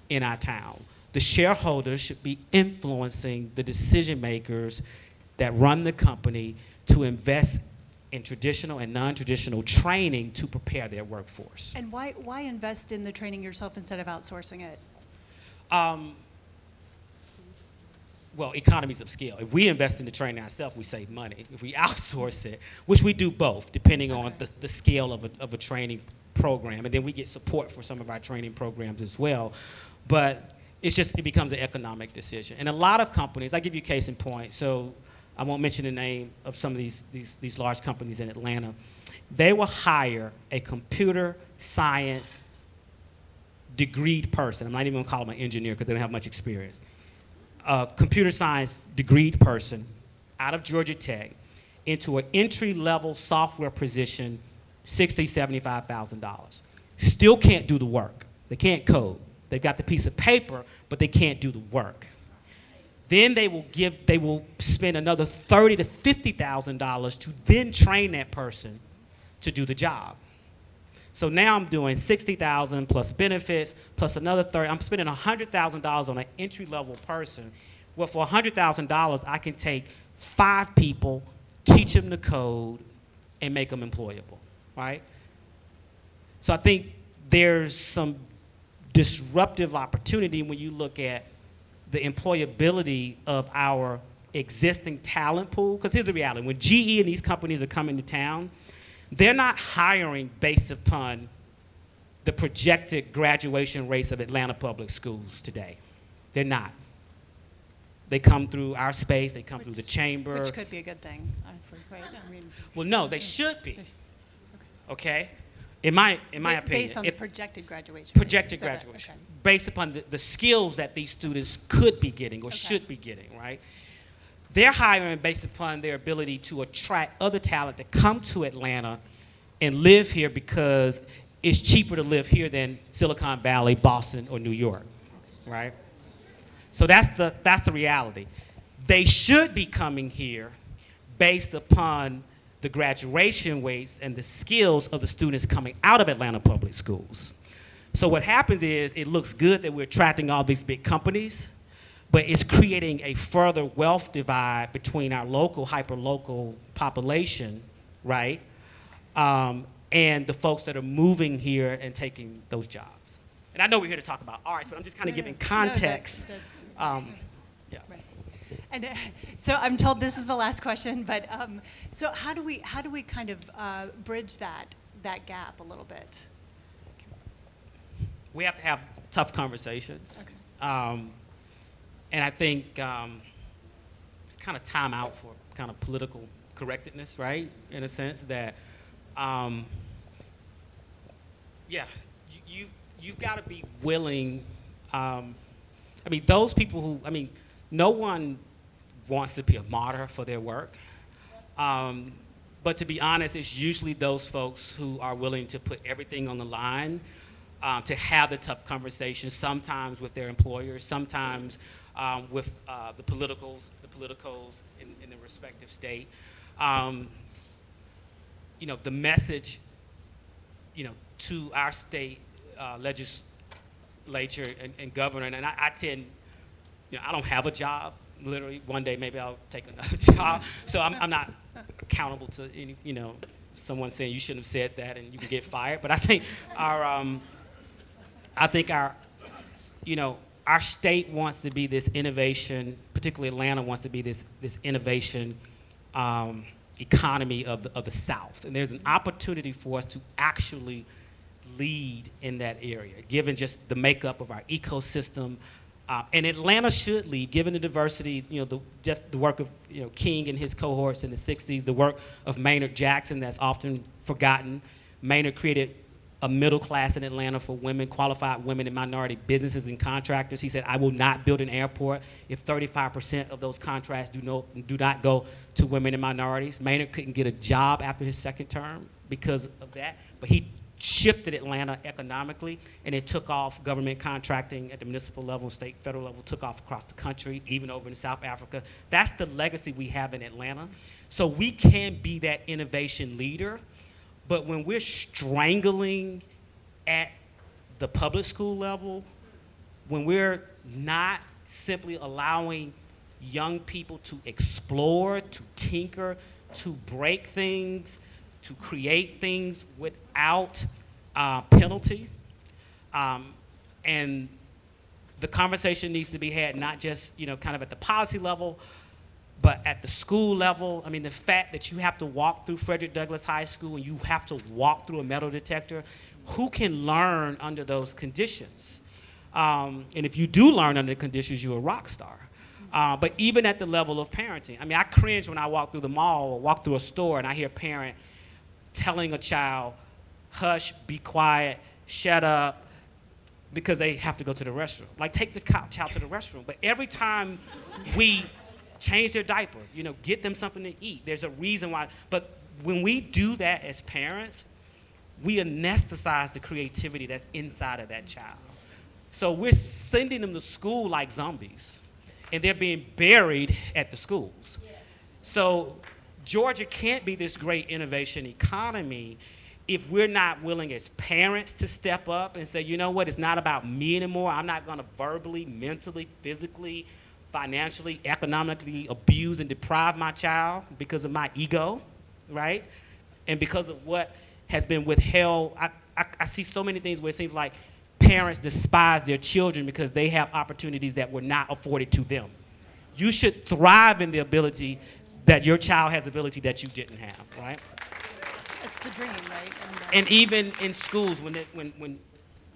in our town. The shareholders should be influencing the decision makers that run the company to invest in traditional and non-traditional training to prepare their workforce. And why invest in the training yourself instead of outsourcing it? Well, economies of scale. If we invest in the training ourselves, we save money. If we outsource it, which we do both, depending on the scale of a training program, and then we get support for some of our training programs as well. But it becomes an economic decision. And a lot of companies, I'll give you a case in point. So I won't mention the name of some of these large companies in Atlanta. They will hire a computer science degreed person. I'm not even gonna call them an engineer because they don't have much experience. A computer science degreed person out of Georgia Tech into an entry-level software position, $60,000, $75,000. Still can't do the work. They can't code. They've got the piece of paper, but they can't do the work. Then they will spend another $30,000 to $50,000 to then train that person to do the job. So now I'm doing $60,000 plus benefits plus another $30,000. I'm spending $100,000 on an entry-level person. Well, for $100,000, I can take 5 people, teach them the code, and make them employable, right? So I think there's some disruptive opportunity when you look at the employability of our existing talent pool. Because here's the reality. When GE and these companies are coming to town, they're not hiring based upon the projected graduation rates of Atlanta public schools today. They're not. They come through our space, they come through the chamber. Which could be a good thing, honestly, right? I mean, well, no, they should be, okay? In my opinion. Based on the projected graduation. Projected rates, graduation. okay. Based upon the skills that these students could be getting or should be getting, right? They're hiring based upon their ability to attract other talent to come to Atlanta and live here because it's cheaper to live here than Silicon Valley, Boston, or New York, right? So that's the reality. They should be coming here based upon the graduation rates and the skills of the students coming out of Atlanta public schools. So what happens is it looks good that we're attracting all these big companies, but it's creating a further wealth divide between our local, hyper-local population, right? And the folks that are moving here and taking those jobs. And I know we're here to talk about arts, but I'm just kind of giving context. Yeah. Right. And so I'm told this is the last question, but so how do we kind of bridge that gap a little bit? We have to have tough conversations. Okay. And I think it's kind of time out for kind of political correctness, right? In a sense that um, yeah, you've got to be willing. I mean, those people who, I mean, no one wants to be a martyr for their work. But to be honest, it's usually those folks who are willing to put everything on the line, to have the tough conversations, sometimes with their employers, sometimes with the politicals in the respective state. You know, the message, you know, to our state legislature and governor, and I tend, you know, I don't have a job. Literally, one day maybe I'll take another job. So I'm not accountable to any, you know, someone saying you shouldn't have said that and you can get fired. But I think our you know, our state wants to be this innovation, particularly Atlanta wants to be this innovation economy of the South. And there's an opportunity for us to actually lead in that area, given just the makeup of our ecosystem. And Atlanta should lead, given the diversity, you know, the work of, you know, King and his cohorts in the 60s, the work of Maynard Jackson that's often forgotten. Maynard created a middle class in Atlanta for women, qualified women and minority businesses and contractors. He said, I will not build an airport if 35% of those contracts do not go to women and minorities. Maynard couldn't get a job after his second term because of that, but he shifted Atlanta economically, and it took off. Government contracting at the municipal level, state, federal level took off across the country, even over in South Africa. That's the legacy we have in Atlanta. So we can be that innovation leader, but when we're strangling at the public school level, when we're not simply allowing young people to explore, to tinker, to break things, to create things without penalty. And the conversation needs to be had not just, you know, kind of at the policy level, but at the school level. I mean, the fact that you have to walk through Frederick Douglass High School and you have to walk through a metal detector, who can learn under those conditions? And if you do learn under the conditions, you're a rock star. But even at the level of parenting, I mean, I cringe when I walk through the mall or walk through a store and I hear a parent telling a child, hush, be quiet, shut up, because they have to go to the restroom. Like, take the child to the restroom. But every time we change their diaper, you know, get them something to eat, there's a reason why. But when we do that as parents, we anesthetize the creativity that's inside of that child. So we're sending them to school like zombies, and they're being buried at the schools. Yes. So Georgia can't be this great innovation economy if we're not willing as parents to step up and say, you know what, it's not about me anymore. I'm not gonna verbally, mentally, physically, financially, economically abuse and deprive my child because of my ego, right? And because of what has been withheld. I see so many things where it seems like parents despise their children because they have opportunities that were not afforded to them. You should thrive in the ability that your child has ability that you didn't have, right? It's the dream, right? And even in schools, when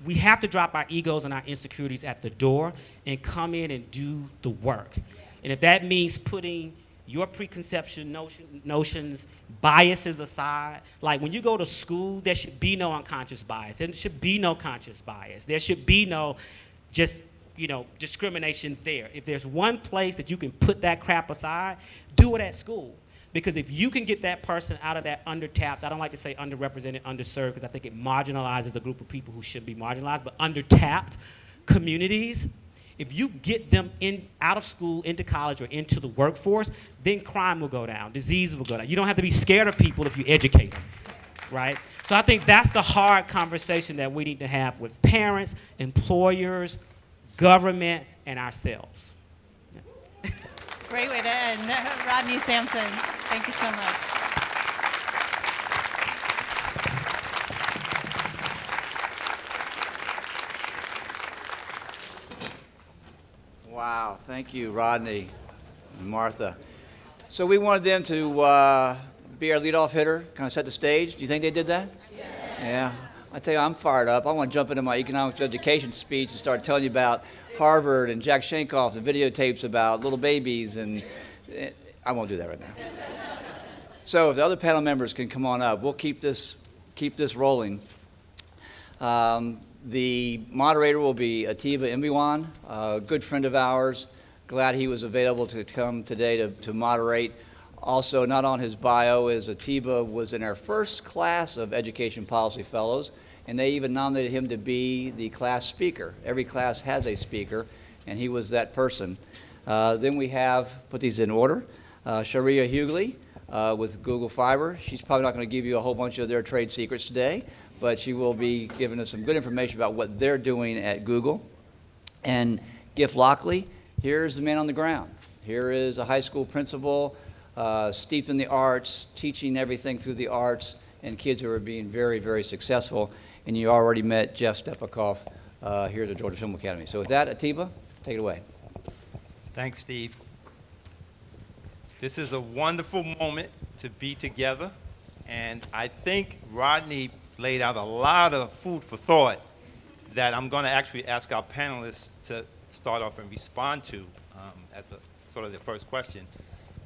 we have to drop our egos and our insecurities at the door and come in and do the work. And if that means putting your preconception notions, biases aside, like when you go to school, there should be no unconscious bias. There should be no conscious bias. There should be no just, you know, discrimination there. If there's one place that you can put that crap aside, do it at school. Because if you can get that person out of that undertapped, I don't like to say underrepresented, underserved, because I think it marginalizes a group of people who should be marginalized, but undertapped communities, if you get them out of school, into college, or into the workforce, then crime will go down, disease will go down. You don't have to be scared of people if you educate them, right? So I think that's the hard conversation that we need to have with parents, employers, government, and ourselves. Great way to end. Rodney Sampson, thank you so much. Wow, thank you, Rodney and Martha. So we wanted them to be our leadoff hitter, kind of set the stage. Do you think they did that? Yeah. I tell you, I'm fired up. I want to jump into my economics education speech and start telling you about Harvard and Jack Shankoff and videotapes about little babies, and I won't do that right now. So if the other panel members can come on up, we'll keep this rolling. The moderator will be Atiba Imbiwan, a good friend of ours. Glad he was available to come today to moderate. Also, not on his bio is Atiba was in our first class of Education Policy Fellows, and they even nominated him to be the class speaker. Every class has a speaker, and he was that person. Then we have, put these in order, Sharia Hughley with Google Fiber. She's probably not going to give you a whole bunch of their trade secrets today, but she will be giving us some good information about what they're doing at Google. And Giff Lockley, here's the man on the ground. Here is a high school principal, steeped in the arts, teaching everything through the arts, and kids who are being very, very successful. And you already met Jeff Stepikoff here at the Georgia Film Academy. So with that, Atiba, take it away. Thanks, Steve. This is a wonderful moment to be together, and I think Rodney laid out a lot of food for thought that I'm going to actually ask our panelists to start off and respond to as a sort of the first question.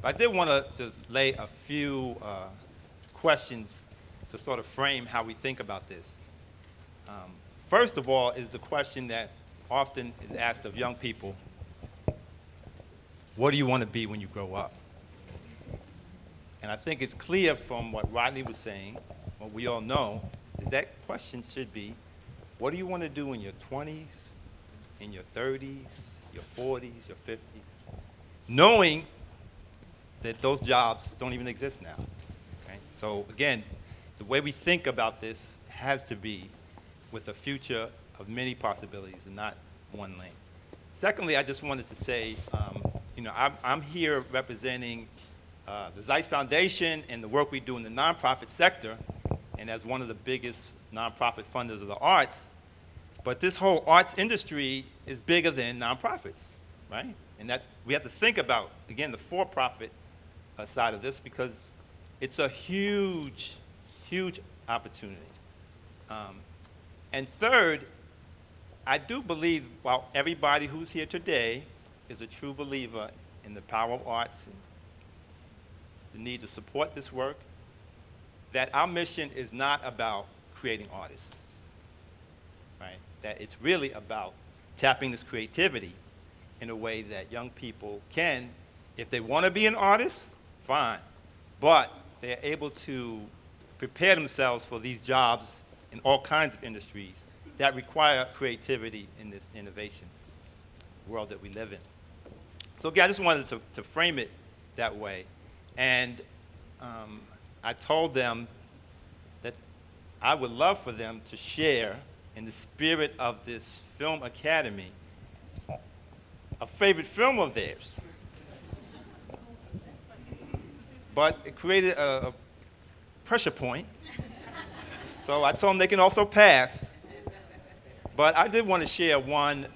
But I did want to just lay a few questions to sort of frame how we think about this. First of all is the question that often is asked of young people: what do you want to be when you grow up? And I think it's clear from what Rodney was saying, what we all know, is that question should be, what do you want to do in your 20s, in your 30s, your 40s, your 50s? Knowing that those jobs don't even exist now. Right? So again, the way we think about this has to be with a future of many possibilities and not one lane. Secondly, I just wanted to say, I'm here representing the Zeiss Foundation and the work we do in the nonprofit sector, and as one of the biggest nonprofit funders of the arts. But this whole arts industry is bigger than nonprofits, right? And that we have to think about, again, the for-profit side of this, because it's a huge, huge opportunity. And third, I do believe, while everybody who's here today is a true believer in the power of arts and the need to support this work, that our mission is not about creating artists, right? That it's really about tapping this creativity in a way that young people can, if they want to be an artist, fine, but they're able to prepare themselves for these jobs in all kinds of industries that require creativity in this innovation world that we live in. So again, I just wanted to frame it that way. And I told them that I would love for them to share, in the spirit of this film academy, a favorite film of theirs. But it created a pressure point. So I told them they can also pass. But I did want to share one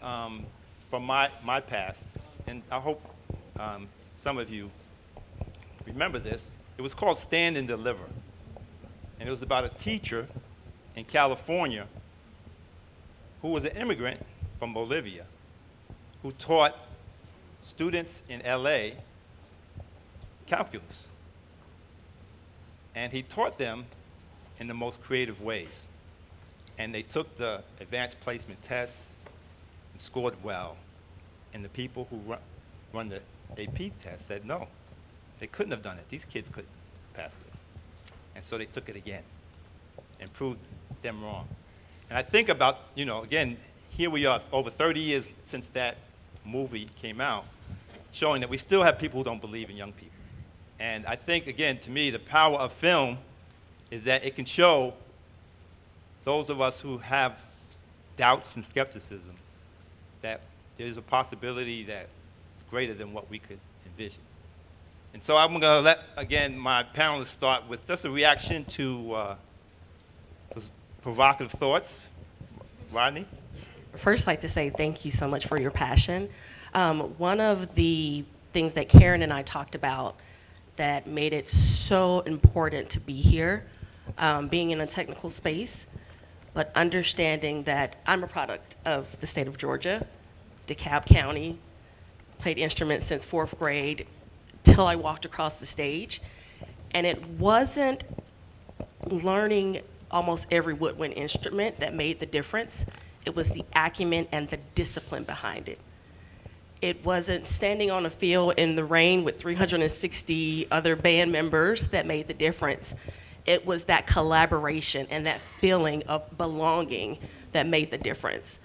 from my past, and I hope some of you remember this. It was called Stand and Deliver. And it was about a teacher in California who was an immigrant from Bolivia who taught students in LA calculus. And he taught them in the most creative ways. And they took the advanced placement tests and scored well. And the people who run the AP test said no. They couldn't have done it. These kids couldn't pass this. And so they took it again and proved them wrong. And I think about, again, here we are over 30 years since that movie came out, showing that we still have people who don't believe in young people. And I think, again, to me, the power of film is that it can show those of us who have doubts and skepticism that there's a possibility that it's greater than what we could envision. And so I'm going to let, again, my panelists start with just a reaction to those provocative thoughts. Rodney? First, I'd like to say thank you so much for your passion. One of the things that Karen and I talked about that made it so important to be here, being in a technical space, but understanding that I'm a product of the state of Georgia, DeKalb County, played instruments since 4th grade till I walked across the stage. And it wasn't learning almost every woodwind instrument that made the difference. It was the acumen and the discipline behind it. It wasn't standing on a field in the rain with 360 other band members that made the difference. It was that collaboration and that feeling of belonging that made the difference.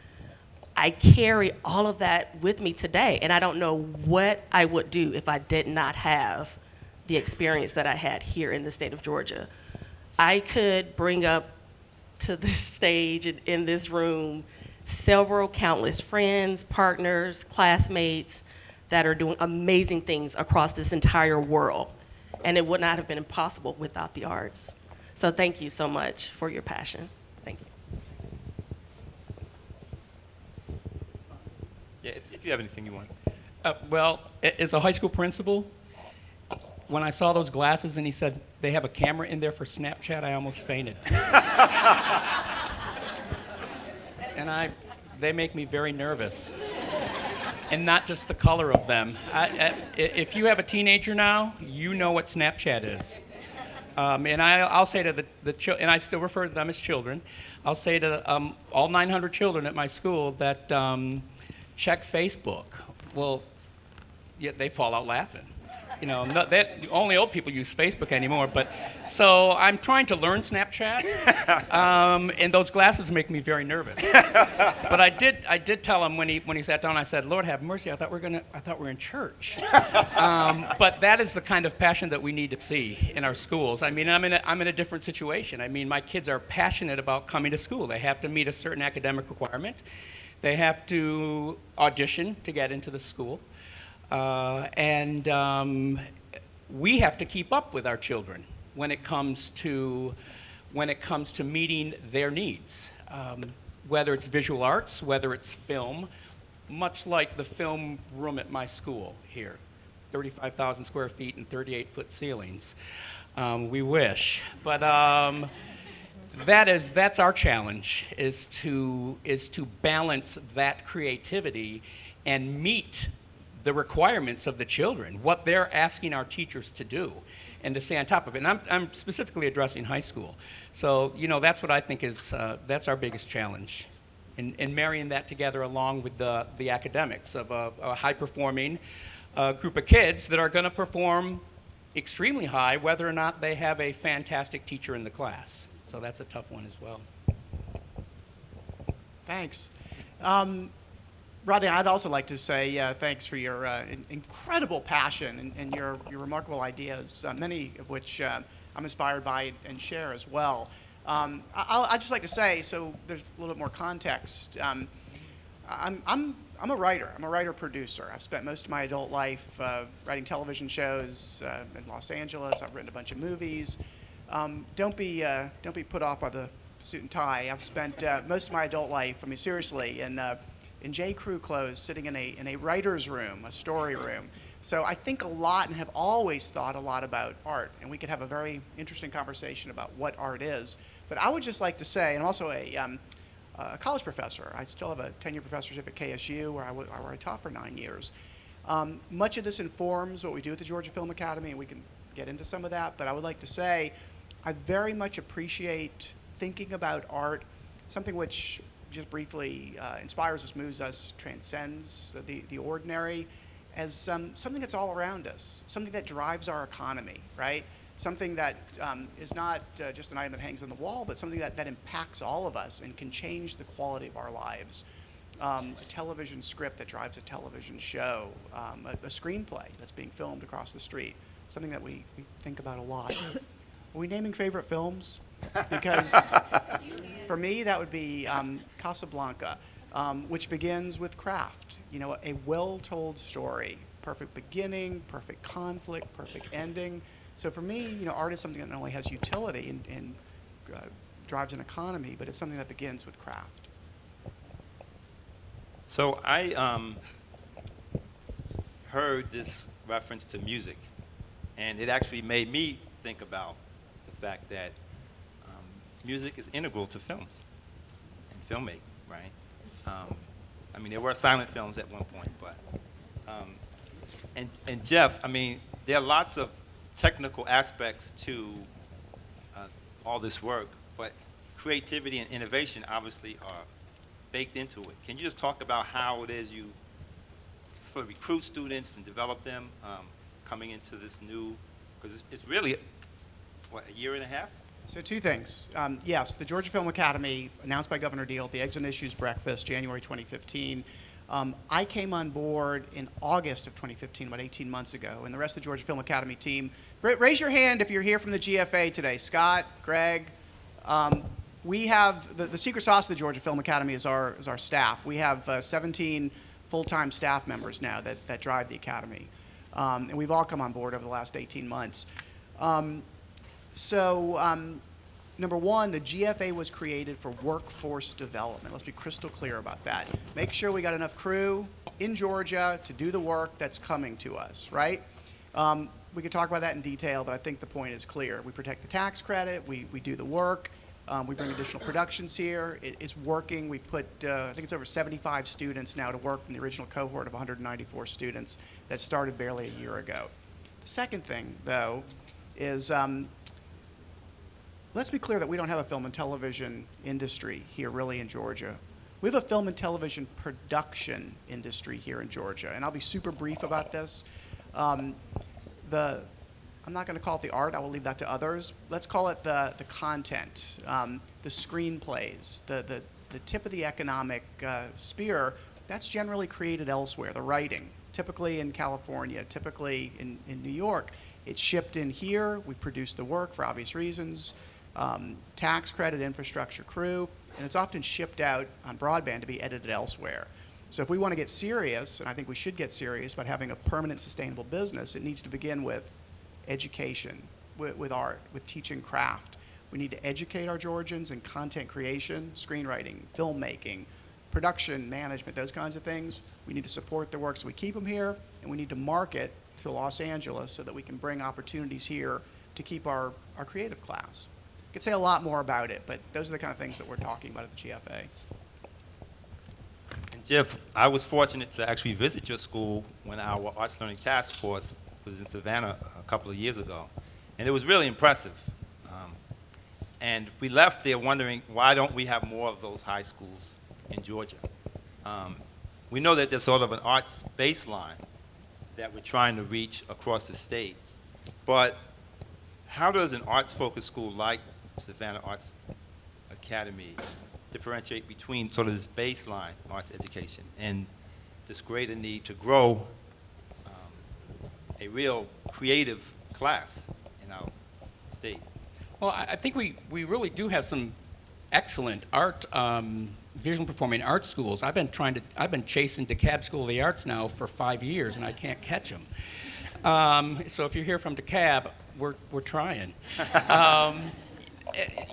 I carry all of that with me today, and I don't know what I would do if I did not have the experience that I had here in the state of Georgia. I could bring up to this stage in this room several countless friends, partners, classmates that are doing amazing things across this entire world. And it would not have been possible without the arts. So thank you so much for your passion. Thank you. Yeah, if you have anything you want. Well, as a high school principal, when I saw those glasses and he said they have a camera in there for Snapchat, I almost fainted. And they make me very nervous. And not just the color of them. If you have a teenager now, you know what Snapchat is. And I'll say to the children, and I still refer to them as children, I'll say to all 900 children at my school that check Facebook. Well, yeah, they fall out laughing. You know, only old people use Facebook anymore. But so I'm trying to learn Snapchat, and those glasses make me very nervous. But I did tell him when he sat down. I said, "Lord have mercy, I thought we were in church." But that is the kind of passion that we need to see in our schools. I mean, I'm in a different situation. I mean, my kids are passionate about coming to school. They have to meet a certain academic requirement. They have to audition to get into the school. And we have to keep up with our children when it comes to meeting their needs, whether it's visual arts, whether it's film, much like the film room at my school here, 35,000 square feet and 38-foot ceilings. We wish, but that's our challenge, is to balance that creativity and meet the requirements of the children, what they're asking our teachers to do, and to stay on top of it. And I'm specifically addressing high school. So, you know, that's what I think is, that's our biggest challenge, in marrying that together along with the academics of a high-performing group of kids that are going to perform extremely high, whether or not they have a fantastic teacher in the class. So that's a tough one as well. Thanks. Rodney, I'd also like to say thanks for your incredible passion and your remarkable ideas, many of which I'm inspired by and share as well. I'd just like to say, so there's a little bit more context, I'm a writer. I'm a writer-producer. I've spent most of my adult life writing television shows in Los Angeles. I've written a bunch of movies. Don't be put off by the suit and tie. I've spent most of my adult life, I mean, seriously, in J. Crew clothes, sitting in a writer's room, a story room. So I think a lot and have always thought a lot about art, and we could have a very interesting conversation about what art is. But I would just like to say, and I'm also a college professor. I still have a tenure professorship at KSU where I taught for 9 years. Much of this informs what we do at the Georgia Film Academy, and we can get into some of that. But I would like to say I very much appreciate thinking about art, something which just briefly inspires us, moves us, transcends the ordinary, as something that's all around us, something that drives our economy, right? Something that is not just an item that hangs on the wall, but something that impacts all of us and can change the quality of our lives. A television script that drives a television show, a screenplay that's being filmed across the street, something that we think about a lot. Are we naming favorite films? Because for me, that would be Casablanca, which begins with craft. You know, a well-told story, perfect beginning, perfect conflict, perfect ending. So for me, you know, art is something that not only has utility and drives an economy, but it's something that begins with craft. So I heard this reference to music, and it actually made me think about the fact that music is integral to films and filmmaking, right? I mean, there were silent films at one point, but and Jeff, I mean, there are lots of technical aspects to all this work, but creativity and innovation obviously are baked into it. Can you just talk about how it is you sort of recruit students and develop them coming into this new, because it's really, what, a year and a half? So two things. Yes, the Georgia Film Academy, announced by Governor Deal at the Eggs and Issues Breakfast, January 2015. I came on board in August of 2015, about 18 months ago, and the rest of the Georgia Film Academy team. Raise your hand if you're here from the GFA today. Scott, Greg. We have, the secret sauce of the Georgia Film Academy is our staff. We have 17 full-time staff members now that drive the academy. And we've all come on board over the last 18 months. Number one, the GFA was created for workforce development. Let's be crystal clear about that. Make sure we got enough crew in Georgia to do the work that's coming to us, right? We could talk about that in detail, but I think the point is clear. We protect the tax credit, we do the work, we bring additional productions here. It's working. We put, I think it's over 75 students now to work from the original cohort of 194 students that started barely a year ago. The second thing, though, is let's be clear that we don't have a film and television industry here really in Georgia. We have a film and television production industry here in Georgia, and I'll be super brief about this. I'm not going to call it the art. I will leave that to others. Let's call it the content, the screenplays, the tip of the economic spear. That's generally created elsewhere, the writing, typically in California, typically in New York. It's shipped in here. We produce the work for obvious reasons. Tax credit, infrastructure, crew, and it's often shipped out on broadband to be edited elsewhere. So if we want to get serious, and I think we should get serious about having a permanent sustainable business, it needs to begin with education, with art, with teaching craft. We need to educate our Georgians in content creation, screenwriting, filmmaking, production, management, those kinds of things. We need to support their work so we keep them here, and we need to market to Los Angeles so that we can bring opportunities here to keep our creative class. I could say a lot more about it, but those are the kind of things that we're talking about at the GFA. And Jeff, I was fortunate to actually visit your school when our Arts Learning Task Force was in Savannah a couple of years ago. And it was really impressive. And we left there wondering, why don't we have more of those high schools in Georgia? We know that there's sort of an arts baseline that we're trying to reach across the state. But how does an arts-focused school like Savannah Arts Academy differentiate between sort of this baseline arts education and this greater need to grow a real creative class in our state? Well, I think we really do have some excellent art, visual performing arts schools. I've been chasing DeKalb School of the Arts now for 5 years, and I can't catch them. So if you're here from DeKalb, we're trying.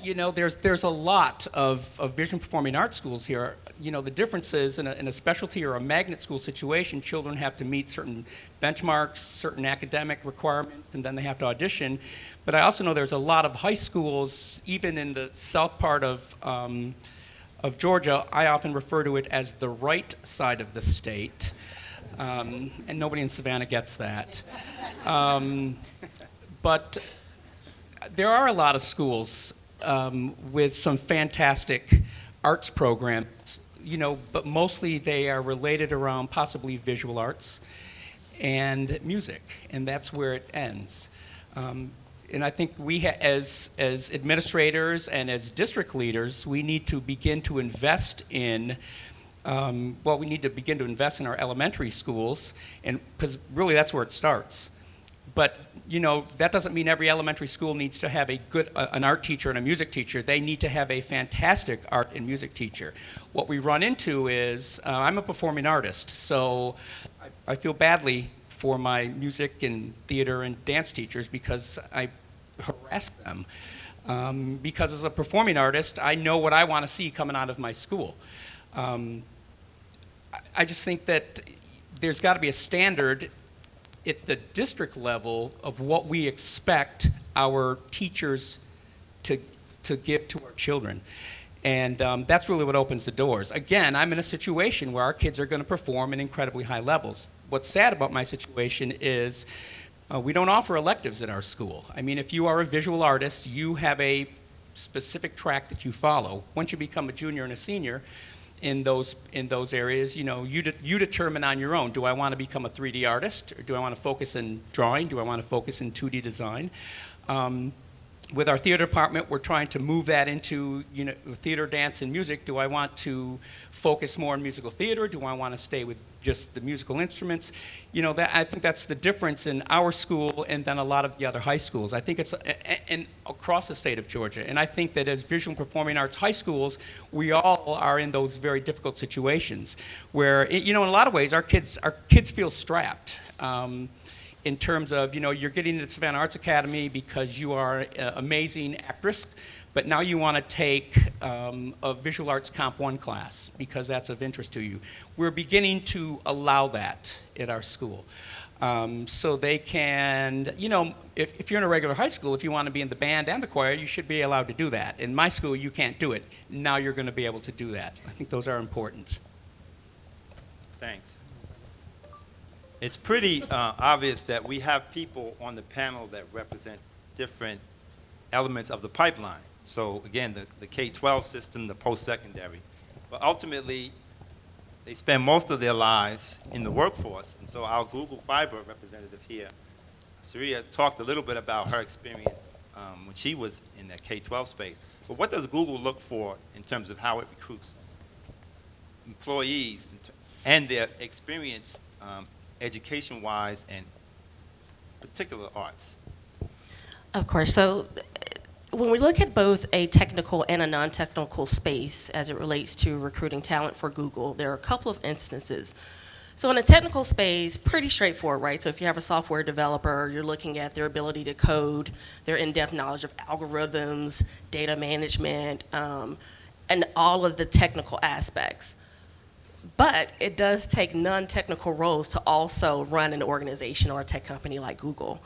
You know, there's a lot of visual performing arts schools here. You know, the difference is in a specialty or a magnet school situation, children have to meet certain benchmarks, certain academic requirements, and then they have to audition. But I also know there's a lot of high schools, even in the south part of Georgia. I often refer to it as the right side of the state, and nobody in Savannah gets that. But there are a lot of schools with some fantastic arts programs, you know, but mostly they are related around possibly visual arts and music, and that's where it ends. And I think we, as administrators and as district leaders, we need to begin to invest in we need to begin to invest in our elementary schools, and because really that's where it starts. But you know, that doesn't mean every elementary school needs to have an art teacher and a music teacher. They need to have a fantastic art and music teacher. What we run into is, I'm a performing artist, so I feel badly for my music and theater and dance teachers because I harass them. Because as a performing artist, I know what I want to see coming out of my school. I just think that there's got to be a standard at the district level of what we expect our teachers to give to our children. And that's really what opens the doors. Again, I'm in a situation where our kids are going to perform at incredibly high levels. What's sad about my situation is We don't offer electives in our school. I mean, if you are a visual artist, you have a specific track that you follow. Once you become a junior and a senior in those areas, you determine on your own, do I want to become a 3D artist, or do I want to focus in drawing, do I want to focus in 2D design? With our theater department, we're trying to move that into theater, dance, and music. Do I want to focus more on musical theater? Do I want to stay with just the musical instruments? I think that's the difference in our school and then a lot of the other high schools. I think it's across the state of Georgia. And I think that as visual and performing arts high schools, we all are in those very difficult situations where, in a lot of ways, our kids feel strapped. In terms of, you're getting into the Savannah Arts Academy because you are an amazing actress, but now you want to take a visual arts comp 1 class because that's of interest to you. We're beginning to allow that at our school. So they can, if you're in a regular high school, if you want to be in the band and the choir, you should be allowed to do that. In my school, you can't do it. Now you're going to be able to do that. I think those are important. Thanks. It's pretty obvious that we have people on the panel that represent different elements of the pipeline. So again, the K-12 system, the post-secondary. But ultimately, they spend most of their lives in the workforce. And so our Google Fiber representative here, Saria, talked a little bit about her experience when she was in that K-12 space. But what does Google look for in terms of how it recruits employees and their experience education-wise and particular arts? Of course. So when we look at both a technical and a non-technical space as it relates to recruiting talent for Google, there are a couple of instances. So in a technical space, pretty straightforward, right? So if you have a software developer, you're looking at their ability to code, their in-depth knowledge of algorithms, data management, and all of the technical aspects. But it does take non-technical roles to also run an organization or a tech company like Google.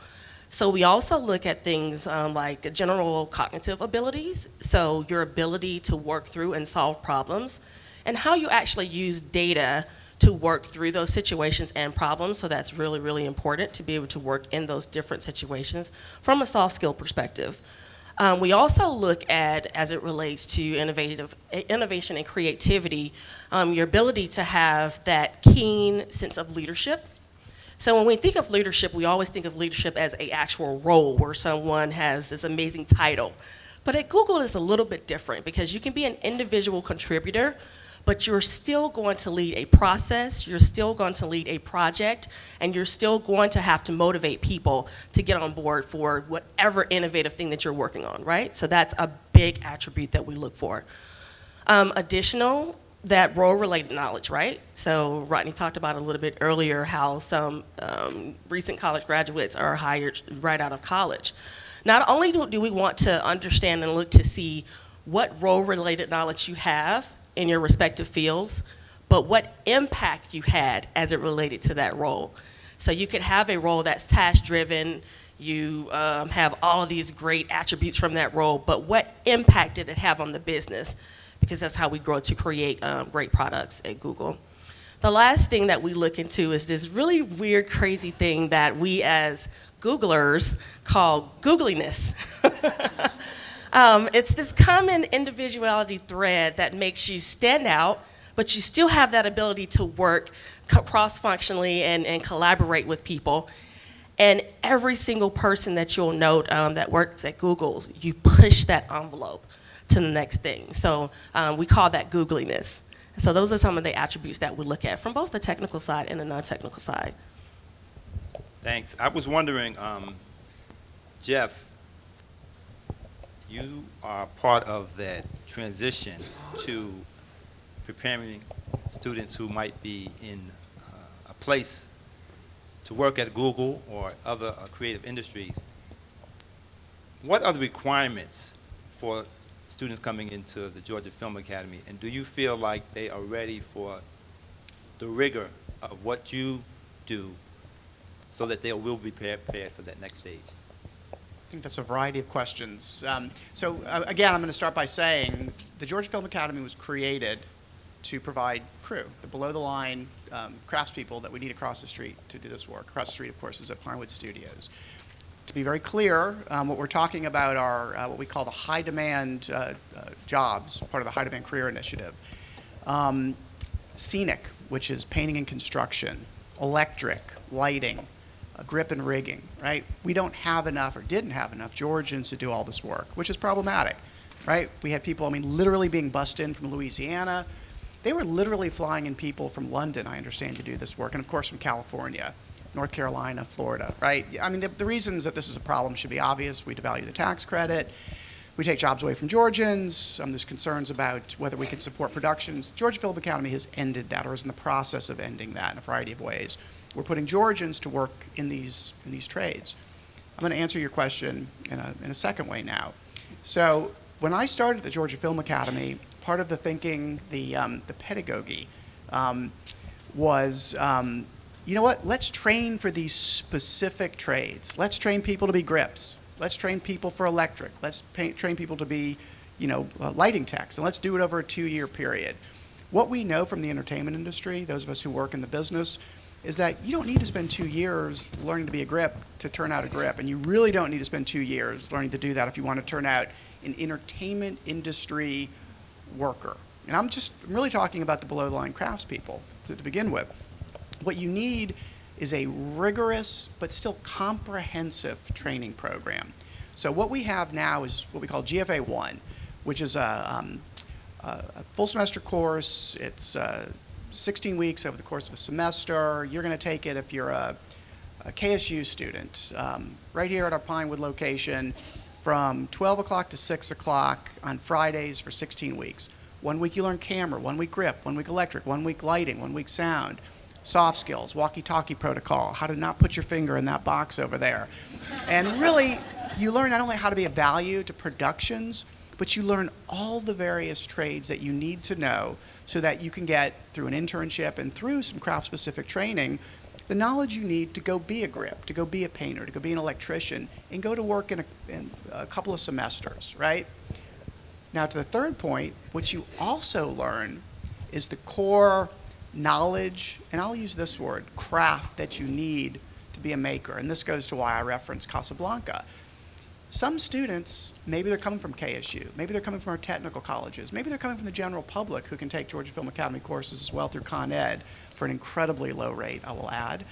So we also look at things like general cognitive abilities, so your ability to work through and solve problems, and how you actually use data to work through those situations and problems. So that's really, really important to be able to work in those different situations from a soft skill perspective. We also look at, as it relates to innovation and creativity, your ability to have that keen sense of leadership. So when we think of leadership, we always think of leadership as an actual role where someone has this amazing title. But at Google, it's a little bit different because you can be an individual contributor, but you're still going to lead a process, you're still going to lead a project, and you're still going to have to motivate people to get on board for whatever innovative thing that you're working on, right? So that's a big attribute that we look for. Additional, that role-related knowledge, right? So Rodney talked about a little bit earlier how some recent college graduates are hired right out of college. Not only do we want to understand and look to see what role-related knowledge you have in your respective fields, but what impact you had as it related to that role. So you could have a role that's task-driven, you have all of these great attributes from that role, but what impact did it have on the business? Because that's how we grow to create great products at Google. The last thing that we look into is this really weird, crazy thing that we as Googlers call Googliness. It's this common individuality thread that makes you stand out, but you still have that ability to work cross-functionally and collaborate with people. And every single person that you'll note that works at Google, you push that envelope to the next thing. So we call that Googliness. So those are some of the attributes that we look at from both the technical side and the non-technical side. Thanks. I was wondering, Jeff, you are part of that transition to preparing students who might be in a place to work at Google or other creative industries. What are the requirements for students coming into the Georgia Film Academy, and do you feel like they are ready for the rigor of what you do so that they will be prepared for that next stage? I think that's a variety of questions. Again, I'm going to start by saying the Georgia Film Academy was created to provide crew, the below-the-line craftspeople that we need across the street to do this work. Across the street, of course, is at Pinewood Studios. To be very clear, what we're talking about are what we call the high-demand jobs, part of the high-demand career initiative. Scenic, which is painting and construction, electric, lighting, grip and rigging, right? We don't have enough, or didn't have enough, Georgians to do all this work, which is problematic, right? We had people, I mean, literally being bussed in from Louisiana. They were literally flying in people from London, I understand, to do this work, and of course from California, North Carolina, Florida, right? I mean, the reasons that this is a problem should be obvious. We devalue the tax credit. We take jobs away from Georgians. There's concerns about whether we can support productions. Georgia Film Academy has ended that, or is in the process of ending that in a variety of ways. We're putting Georgians to work in these trades. I'm going to answer your question in a second way now. So when I started the Georgia Film Academy, part of the thinking, the pedagogy, was, you know what? Let's train for these specific trades. Let's train people to be grips. Let's train people for electric. Let's train people to be, lighting techs, and let's do it over a 2-year period. What we know from the entertainment industry, those of us who work in the business, is that you don't need to spend 2 years learning to be a grip to turn out a grip, and you really don't need to spend 2 years learning to do that if you want to turn out an entertainment industry worker. And I'm really talking about the below-the-line craftspeople to begin with. What you need is a rigorous but still comprehensive training program. So what we have now is what we call GFA 1, which is a full semester course. It's 16 weeks over the course of a semester. You're going to take it if you're a KSU student, right here at our Pinewood location from 12 o'clock to 6 o'clock on Fridays for 16 weeks. 1 week you learn camera, 1 week grip, 1 week electric, 1 week lighting, 1 week sound, soft skills, walkie-talkie protocol, how to not put your finger in that box over there. And really, you learn not only how to be of value to productions, but you learn all the various trades that you need to know so that you can get, through an internship and through some craft-specific training, the knowledge you need to go be a grip, to go be a painter, to go be an electrician, and go to work in a couple of semesters, right? Now, to the third point, what you also learn is the core knowledge, and I'll use this word, craft, that you need to be a maker. And this goes to why I referenced Casablanca. Some students, maybe they're coming from KSU, maybe they're coming from our technical colleges, maybe they're coming from the general public who can take Georgia Film Academy courses as well through Con Ed for an incredibly low rate, I will add.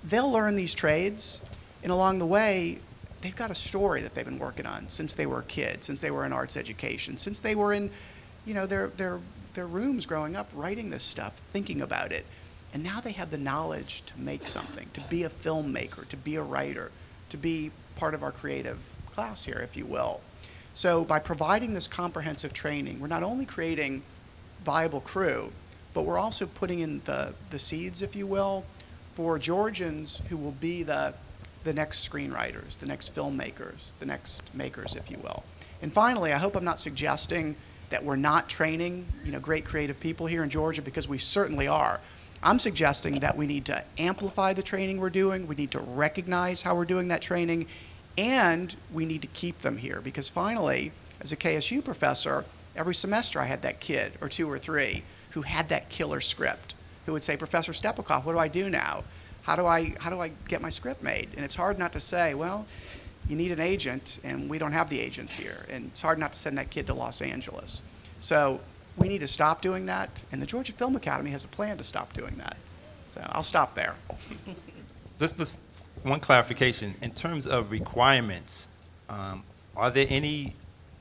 They'll learn these trades, and along the way, they've got a story that they've been working on since they were a kid, since they were in arts education, since they were in, their rooms growing up writing this stuff, thinking about it. And now they have the knowledge to make something, to be a filmmaker, to be a writer, to be part of our creative class here, if you will. So by providing this comprehensive training, we're not only creating viable crew, but we're also putting in the seeds, if you will, for Georgians who will be the next screenwriters, the next filmmakers, the next makers, if you will. And finally, I hope I'm not suggesting that we're not training, great creative people here in Georgia, because we certainly are. I'm suggesting that we need to amplify the training we're doing, we need to recognize how we're doing that training, and we need to keep them here. Because finally, as a KSU professor, every semester I had that kid, or 2 or 3, who had that killer script, who would say, Professor Stepakoff, what do I do now? How do I get my script made? And it's hard not to say, well, you need an agent, and we don't have the agents here. And it's hard not to send that kid to Los Angeles. So we need to stop doing that, and the Georgia Film Academy has a plan to stop doing that. So I'll stop there. Just one clarification. In terms of requirements, are there any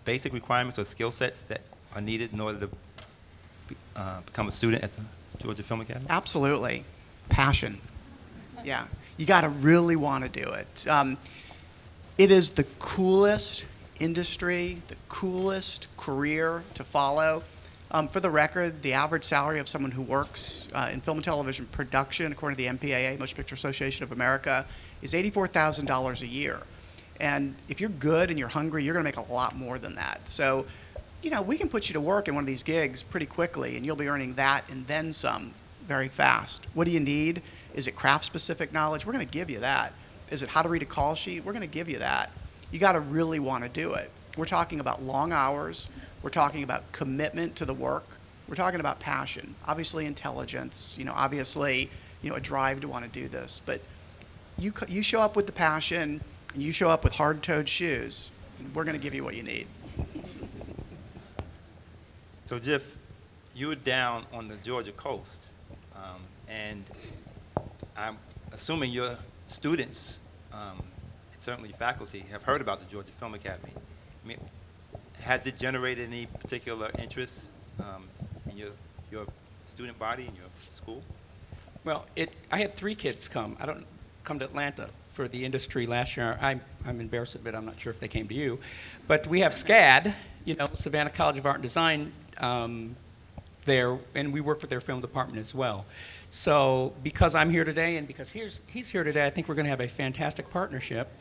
basic requirements or skill sets that are needed in order to become a student at the Georgia Film Academy? Absolutely. Passion. Yeah. You got to really want to do it. It is the coolest industry, the coolest career to follow. For the record, the average salary of someone who works in film and television production, according to the MPAA, Motion Picture Association of America, is $84,000 a year. And if you're good and you're hungry, you're going to make a lot more than that. So, we can put you to work in one of these gigs pretty quickly, and you'll be earning that and then some very fast. What do you need? Is it craft-specific knowledge? We're going to give you that. Is it how to read a call sheet? We're going to give you that. You got to really want to do it. We're talking about long hours. We're talking about commitment to the work. we're talking about passion, obviously intelligence, obviously, a drive to want to do this. But you show up with the passion, and you show up with hard-toed shoes, and we're going to give you what you need. So, Jeff, you were down on the Georgia coast, and I'm assuming your students, and certainly faculty, have heard about the Georgia Film Academy. I mean, has it generated any particular interest in your student body, in your school? Well, I had 3 kids come. I don't come to Atlanta for the industry last year. I'm embarrassed to admit I'm not sure if they came to you, but we have SCAD, Savannah College of Art and Design, there, and we work with their film department as well. So because I'm here today and because he's here today, I think we're going to have a fantastic partnership,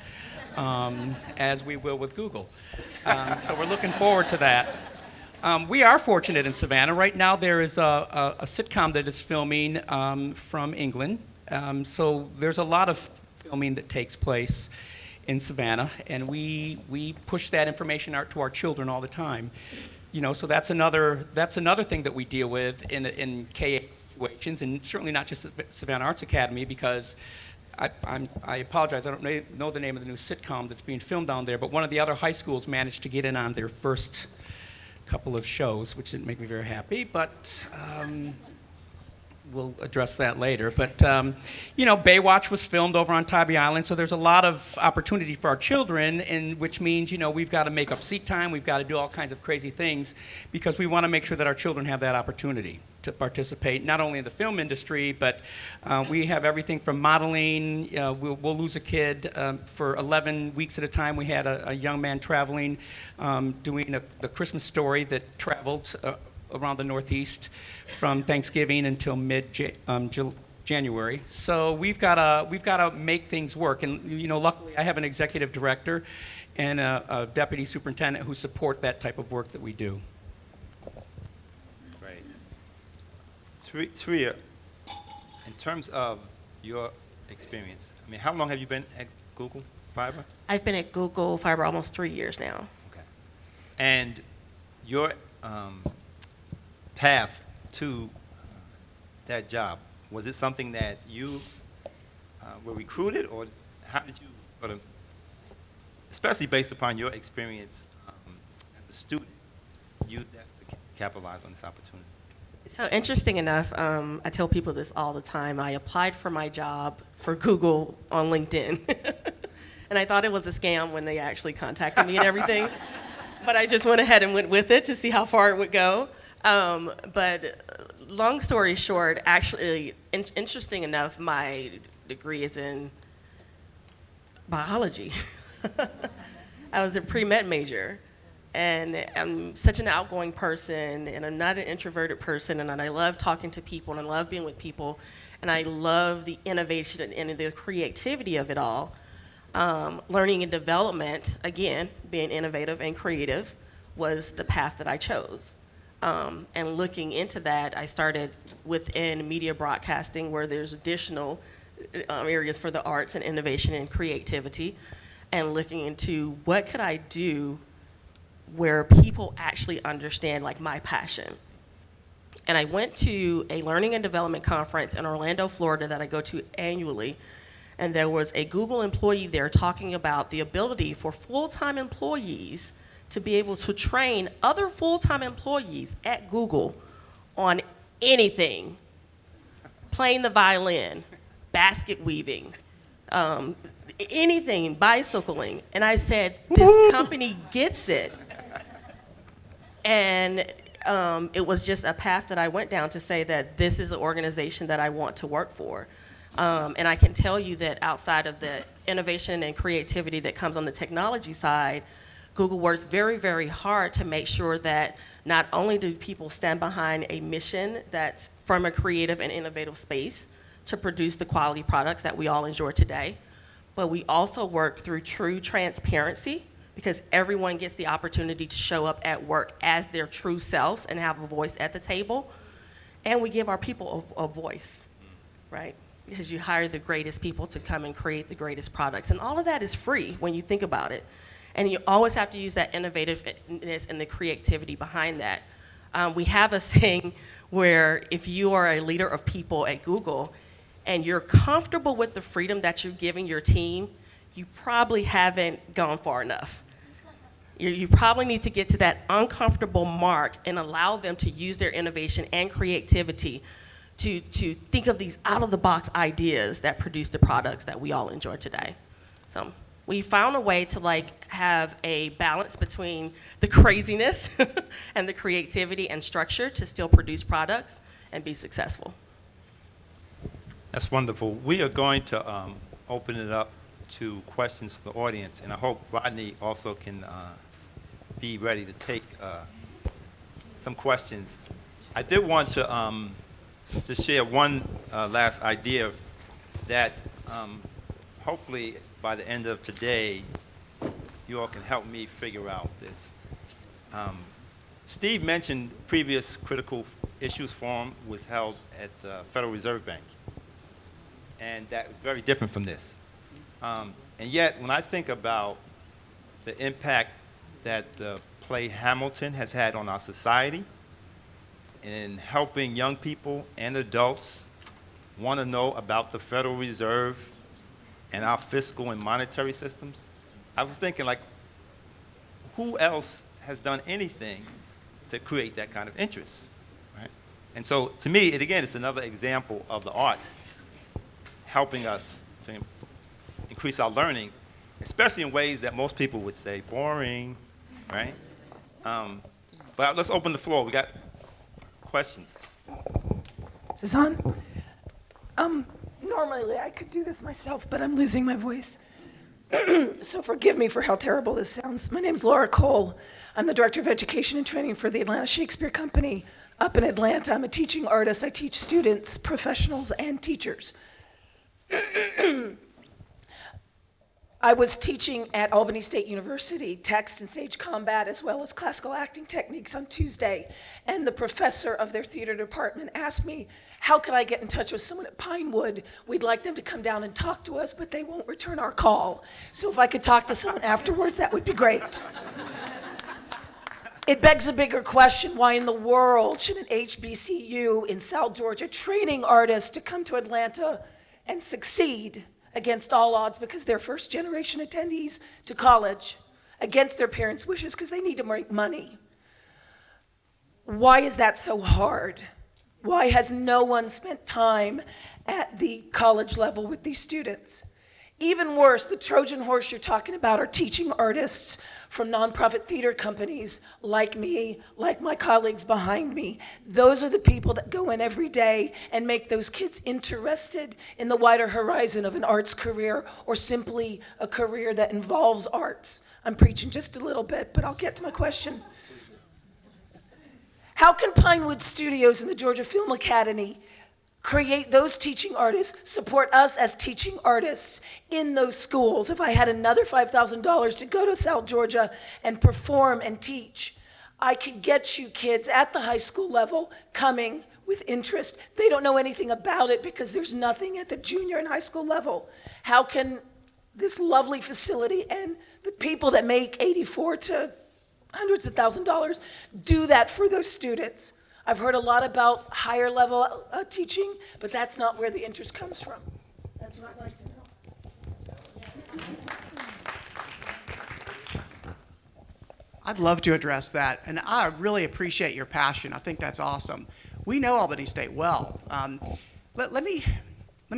as we will with Google. So we're looking forward to that. We are fortunate in Savannah. Right now there is a sitcom that is filming from England. So there's a lot of filming that takes place in Savannah, and we push that information out to our children all the time. So that's another thing that we deal with in KA situations, and certainly not just at Savannah Arts Academy, because I apologize, I don't know the name of the new sitcom that's being filmed down there, but one of the other high schools managed to get in on their first couple of shows, which didn't make me very happy, but we'll address that later. But, Baywatch was filmed over on Tybee Island, so there's a lot of opportunity for our children, and which means, we've got to make up seat time, we've got to do all kinds of crazy things, because we want to make sure that our children have that opportunity to participate, not only in the film industry, but we have everything from modeling. We'll lose a kid for 11 weeks at a time. We had a young man traveling, doing the Christmas Story that traveled around the Northeast from Thanksgiving until mid-January. So we've got to make things work. And luckily I have an executive director and a deputy superintendent who support that type of work that we do. Tria, in terms of your experience, how long have you been at Google Fiber? I've been at Google Fiber almost 3 years now. Okay. And your path to that job, was it something that you were recruited, or how did you sort of, especially based upon your experience as a student, use that to capitalize on this opportunity? So interesting enough, I tell people this all the time. I applied for my job for Google on LinkedIn. And I thought it was a scam when they actually contacted me and everything. But I just went ahead and went with it to see how far it would go. But long story short, actually, interesting enough, my degree is in biology. I was a pre-med major. And I'm such an outgoing person, and I'm not an introverted person, and I love talking to people, and I love being with people, and I love the innovation and the creativity of it all. Learning and development, again, being innovative and creative, was the path that I chose. And looking into that, I started within media broadcasting, where there's additional areas for the arts and innovation and creativity, and looking into what could I do where people actually understand my passion. And I went to a learning and development conference in Orlando, Florida that I go to annually, and there was a Google employee there talking about the ability for full-time employees to be able to train other full-time employees at Google on anything, playing the violin, basket weaving, anything, bicycling. And I said, this company gets it. And it was just a path that I went down to say that this is an organization that I want to work for. And I can tell you that outside of the innovation and creativity that comes on the technology side, Google works very, very hard to make sure that not only do people stand behind a mission that's from a creative and innovative space to produce the quality products that we all enjoy today, but we also work through true transparency, because everyone gets the opportunity to show up at work as their true selves and have a voice at the table. And we give our people a voice, right? Because you hire the greatest people to come and create the greatest products. And all of that is free when you think about it. And you always have to use that innovativeness and the creativity behind that. We have a saying where if you are a leader of people at Google and you're comfortable with the freedom that you're giving your team, you probably haven't gone far enough. You probably need to get to that uncomfortable mark and allow them to use their innovation and creativity to think of these out-of-the-box ideas that produce the products that we all enjoy today. So we found a way to have a balance between the craziness and the creativity and structure to still produce products and be successful. That's wonderful. We are going to open it up to questions from the audience, and I hope Rodney also can be ready to take some questions. I did want to share one last idea that hopefully by the end of today, you all can help me figure out this. Steve mentioned previous critical issues forum was held at the Federal Reserve Bank, and that was very different from this. And yet, when I think about the impact that the play Hamilton has had on our society in helping young people and adults want to know about the Federal Reserve and our fiscal and monetary systems, I was thinking, who else has done anything to create that kind of interest, right? And so, to me, it's another example of the arts helping us to increase our learning, especially in ways that most people would say boring, right? But let's open the floor. We got questions. Is this on? Normally I could do this myself, but I'm losing my voice. So forgive me for how terrible this sounds. My name's Laura Cole. I'm the Director of Education and Training for the Atlanta Shakespeare Company up in Atlanta. I'm a teaching artist. I teach students, professionals, and teachers. I was teaching at Albany State University text and stage combat as well as classical acting techniques on Tuesday, and the professor of their theater department asked me, how could I get in touch with someone at Pinewood? We'd like them to come down and talk to us, but they won't return our call. So if I could talk to someone afterwards, that would be great. It begs a bigger question, why in the world should an HBCU in South Georgia training artists to come to Atlanta and succeed against all odds because they're first-generation attendees to college, against their parents' wishes because they need to make money? Why is that so hard? Why has no one spent time at the college level with these students? Even worse, the Trojan horse you're talking about are teaching artists from nonprofit theater companies like me, like my colleagues behind me. Those are the people that go in every day and make those kids interested in the wider horizon of an arts career or simply a career that involves arts. I'm preaching just a little bit, but I'll get to my question. How can Pinewood Studios and the Georgia Film Academy create those teaching artists, support us as teaching artists in those schools? If I had another $5,000 to go to South Georgia and perform and teach, I could get you kids at the high school level coming with interest. They don't know anything about it because there's nothing at the junior and high school level. How can this lovely facility and the people that make $84,000 to hundreds of $1,000s do that for those students? I've heard a lot about higher level teaching, but that's not where the interest comes from. That's what I'd like to know. I'd love to address that, and I really appreciate your passion. I think that's awesome. We know Albany State well. Let me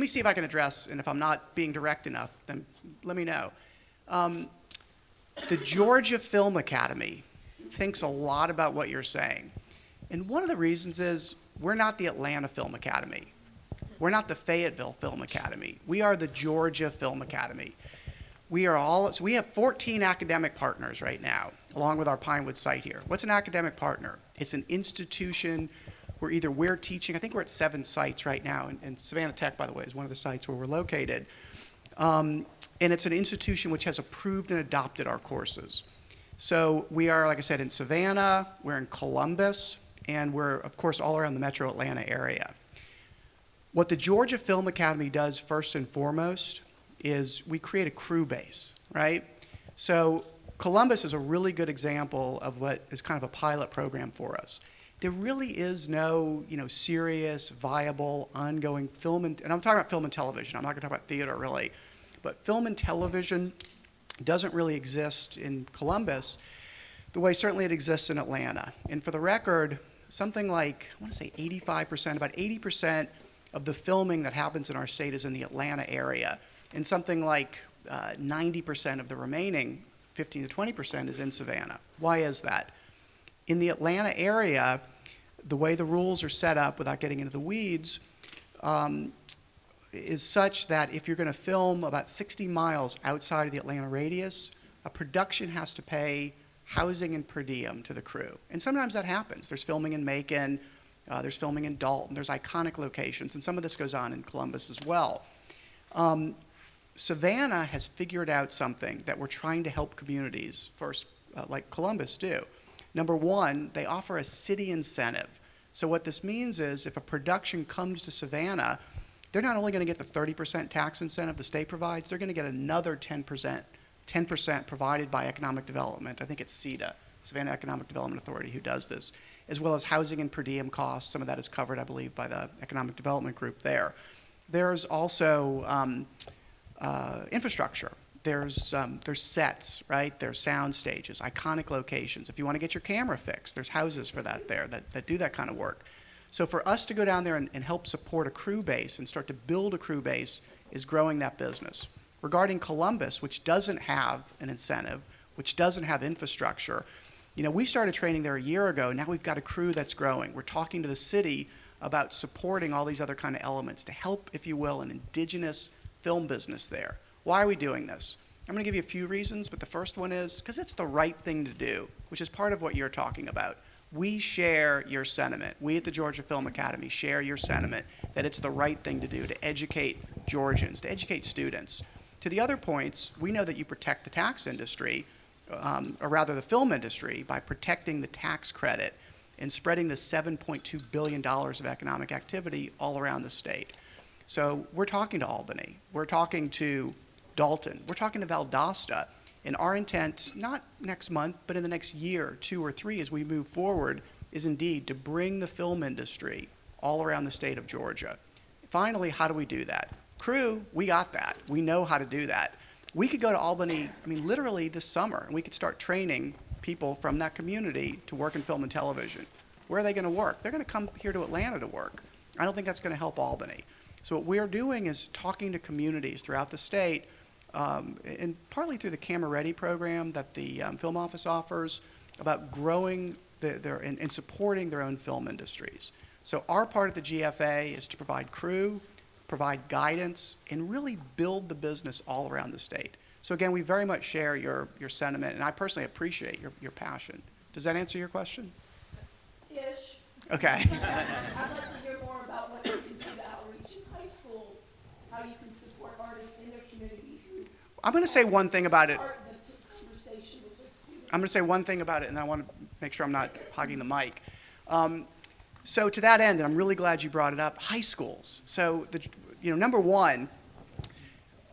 see if I can address, and if I'm not being direct enough, then let me know. The Georgia Film Academy thinks a lot about what you're saying. And one of the reasons is we're not the Atlanta Film Academy. We're not the Fayetteville Film Academy. We are the Georgia Film Academy. We have 14 academic partners right now, along with our Pinewood site here. What's an academic partner? It's an institution where either we're teaching, I think we're at 7 sites right now, and Savannah Tech, by the way, is one of the sites where we're located. And it's an institution which has approved and adopted our courses. So we are, like I said, in Savannah, we're in Columbus, and we're, of course, all around the metro Atlanta area. What the Georgia Film Academy does first and foremost is we create a crew base, right? So Columbus is a really good example of what is kind of a pilot program for us. there really is no, serious, viable, ongoing film, and I'm talking about film and television. I'm not going to talk about theater, really. But film and television doesn't really exist in Columbus the way certainly it exists in Atlanta. And for the record, something like, I want to say 85%, about 80% of the filming that happens in our state is in the Atlanta area. And something like 90% of the remaining 15 to 20% is in Savannah. Why is that? In the Atlanta area, the way the rules are set up, without getting into the weeds, is such that if you're going to film about 60 miles outside of the Atlanta radius, a production has to pay housing and per diem to the crew. And sometimes that happens. There's filming in Macon, there's filming in Dalton, there's iconic locations, and some of this goes on in Columbus as well. Savannah has figured out something that we're trying to help communities, first, like Columbus, do. Number one, they offer a city incentive. So what this means is if a production comes to Savannah, they're not only going to get the 30% tax incentive the state provides, they're going to get another 10% provided by economic development. I think it's CEDA, Savannah Economic Development Authority, who does this, as well as housing and per diem costs. Some of that is covered, I believe, by the economic development group there. There's also infrastructure. There's sets, right? There's sound stages, iconic locations. If you want to get your camera fixed, there's houses for that there that do that kind of work. So for us to go down there and help support a crew base and start to build a crew base is growing that business. Regarding Columbus, which doesn't have an incentive, which doesn't have infrastructure, we started training there a year ago. Now we've got a crew that's growing. We're talking to the city about supporting all these other kind of elements to help, if you will, an indigenous film business there. Why are we doing this? I'm going to give you a few reasons, but the first one is because it's the right thing to do, which is part of what you're talking about. We share your sentiment. We at the Georgia Film Academy share your sentiment that it's the right thing to do to educate Georgians, to educate students. To the other points, we know that you protect the tax industry, or rather the film industry, by protecting the tax credit and spreading the $7.2 billion of economic activity all around the state. So we're talking to Albany. We're talking to Dalton. We're talking to Valdosta. And our intent, not next month, but in the next year, 2 or 3, as we move forward, is indeed to bring the film industry all around the state of Georgia. Finally, how do we do that? Crew, we got that. We know how to do that. We could go to Albany, literally this summer, and we could start training people from that community to work in film and television. Where are they going to work? They're going to come here to Atlanta to work. I don't think that's going to help Albany. So what we're doing is talking to communities throughout the state, and partly through the Camera Ready program that the Film Office offers, about growing and supporting their own film industries. So our part of the GFA is to provide crew, provide guidance, and really build the business all around the state. So again, we very much share your sentiment, and I personally appreciate your passion. Does that answer your question? Ish. Okay. I'd like to hear more about what you can do to outreach in high schools, how you can support artists in their community who I'm going to say one thing about it. start the conversation with their students. I'm going to say one thing about it, and I want to make sure I'm not hogging the mic. So to that end, and I'm really glad you brought it up, high schools. So, number one,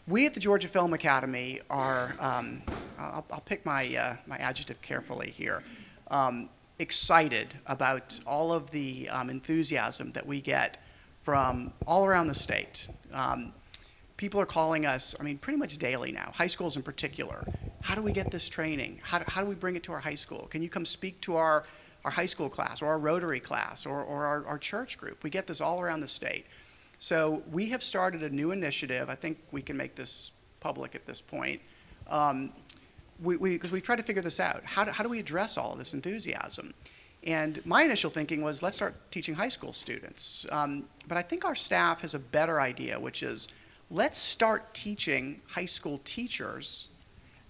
we at the Georgia Film Academy are, I'll pick my adjective carefully here, excited about all of the enthusiasm that we get from all around the state. People are calling us, pretty much daily now, high schools in particular. How do we get this training? How do we bring it to our high school? Can you come speak to our high school class or our Rotary class or our church group? We get this all around the state. So we have started a new initiative. I think we can make this public at this point. Because we tried to figure this out. How do we address all of this enthusiasm? And my initial thinking was, let's start teaching high school students. But I think our staff has a better idea, which is, let's start teaching high school teachers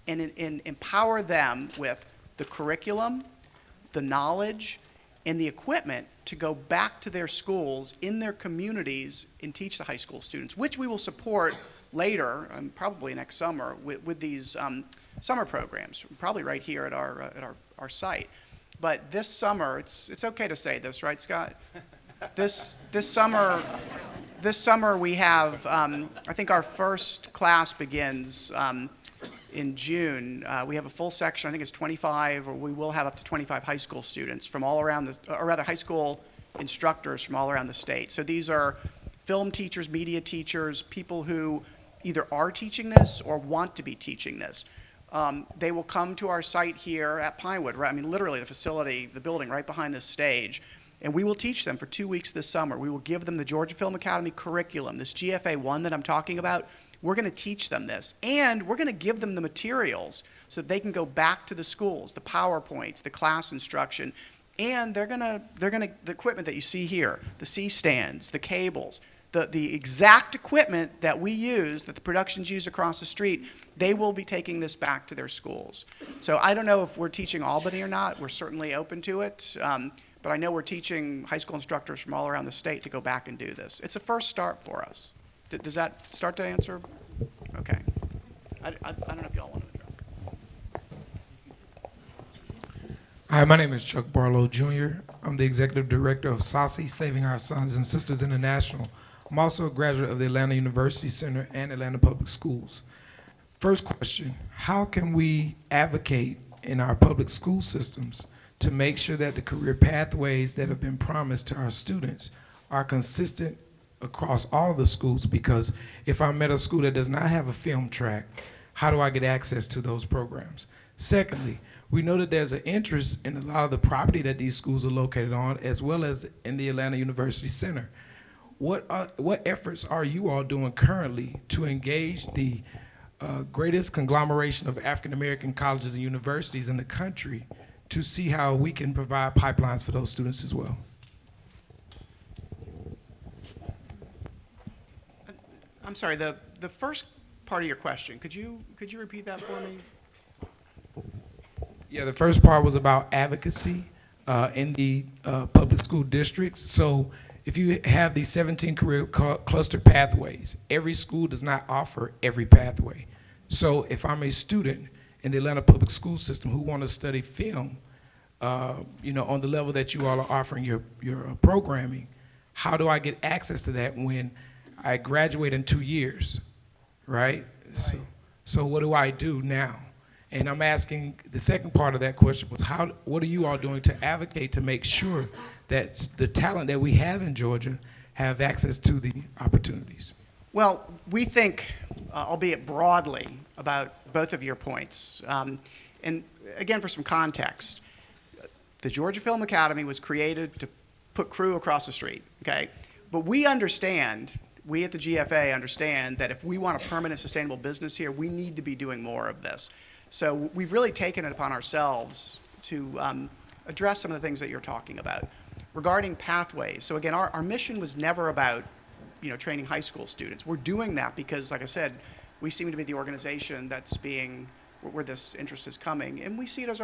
and empower them with the curriculum, the knowledge, and the equipment to go back to their schools in their communities and teach the high school students, which we will support later, probably next summer, with these summer programs, probably right here at our site. But this summer, it's okay to say this, right, Scott? This summer we have, I think our first class begins in June, we have a full section, I think it's 25, or we will have up to 25 high school students from all around or rather high school instructors from all around the state. So these are film teachers, media teachers, people who either are teaching this or want to be teaching this. They will come to our site here at Pinewood, right? I mean, literally the facility, the building right behind this stage, and we will teach them for 2 weeks this summer. We will give them the Georgia Film Academy curriculum, this GFA1 that I'm talking about. We're going to teach them this, and we're going to give them the materials so that they can go back to the schools, the PowerPoints, the class instruction, and the equipment that you see here, the C-stands, the cables, the exact equipment that we use, that the productions use across the street, they will be taking this back to their schools. So I don't know if we're teaching Albany or not. We're certainly open to it. But I know we're teaching high school instructors from all around the state to go back and do this. It's a first start for us. Does that start to answer? Okay. I don't know if y'all want to address this. Hi, my name is Chuck Barlow Jr. I'm the Executive Director of SASI, Saving Our Sons and Sisters International. I'm also a graduate of the Atlanta University Center and Atlanta Public Schools. First question, how can we advocate in our public school systems to make sure that the career pathways that have been promised to our students are consistent across all of the schools? Because if I'm at a school that does not have a film track, how do I get access to those programs? Secondly, we know that there's an interest in a lot of the property that these schools are located on, as well as in the Atlanta University Center. What efforts are you all doing currently to engage the greatest conglomeration of African American colleges and universities in the country to see how we can provide pipelines for those students as well? I'm sorry, the first part of your question, could you repeat that for me? Yeah, the first part was about advocacy in the public school districts. So if you have these 17 career cluster pathways, every school does not offer every pathway. So if I'm a student in the Atlanta public school system who want to study film, on the level that you all are offering your programming, how do I get access to that when I graduate in 2 years, right? So what do I do now? And I'm asking, the second part of that question was, what are you all doing to advocate to make sure that the talent that we have in Georgia have access to the opportunities? Well, we think, albeit broadly, about both of your points. And again, for some context, the Georgia Film Academy was created to put crew across the street, okay? But we understand, we at the GFA understand that if we want a permanent sustainable business here, we need to be doing more of this. So we've really taken it upon ourselves to address some of the things that you're talking about. Regarding pathways, so again, our mission was never about training high school students. We're doing that because, like I said, we seem to be the organization that's where this interest is coming, and we see it as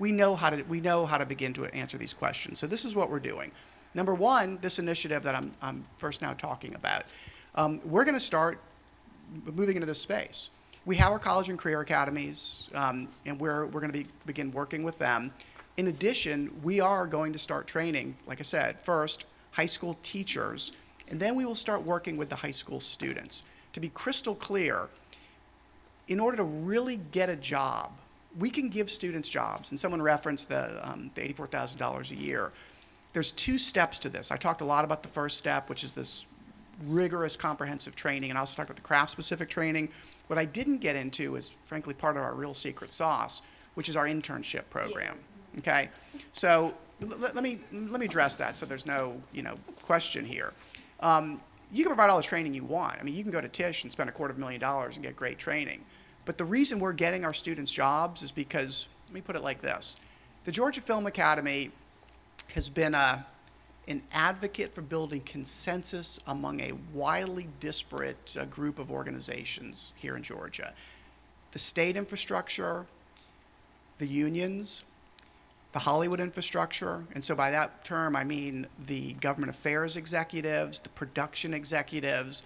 we know how to begin to answer these questions. So this is what we're doing. Number one, this initiative that I'm first now talking about. We're going to start moving into this space. We have our college and career academies, and we're going to begin working with them. In addition, we are going to start training, like I said, first high school teachers, and then we will start working with the high school students. To be crystal clear, in order to really get a job, we can give students jobs, and someone referenced the $84,000 a year. There's 2 steps to this. I talked a lot about the first step, which is this rigorous, comprehensive training, and I also talked about the craft-specific training. What I didn't get into is, frankly, part of our real secret sauce, which is our internship program. Okay, so let me address that so there's no question here. You can provide all the training you want. I mean, you can go to Tisch and spend $250,000 and get great training. But the reason we're getting our students jobs is because, let me put it like this. The Georgia Film Academy has been an advocate for building consensus among a widely disparate group of organizations here in Georgia. The state infrastructure, the unions, the Hollywood infrastructure, and so by that term I mean the government affairs executives, the production executives,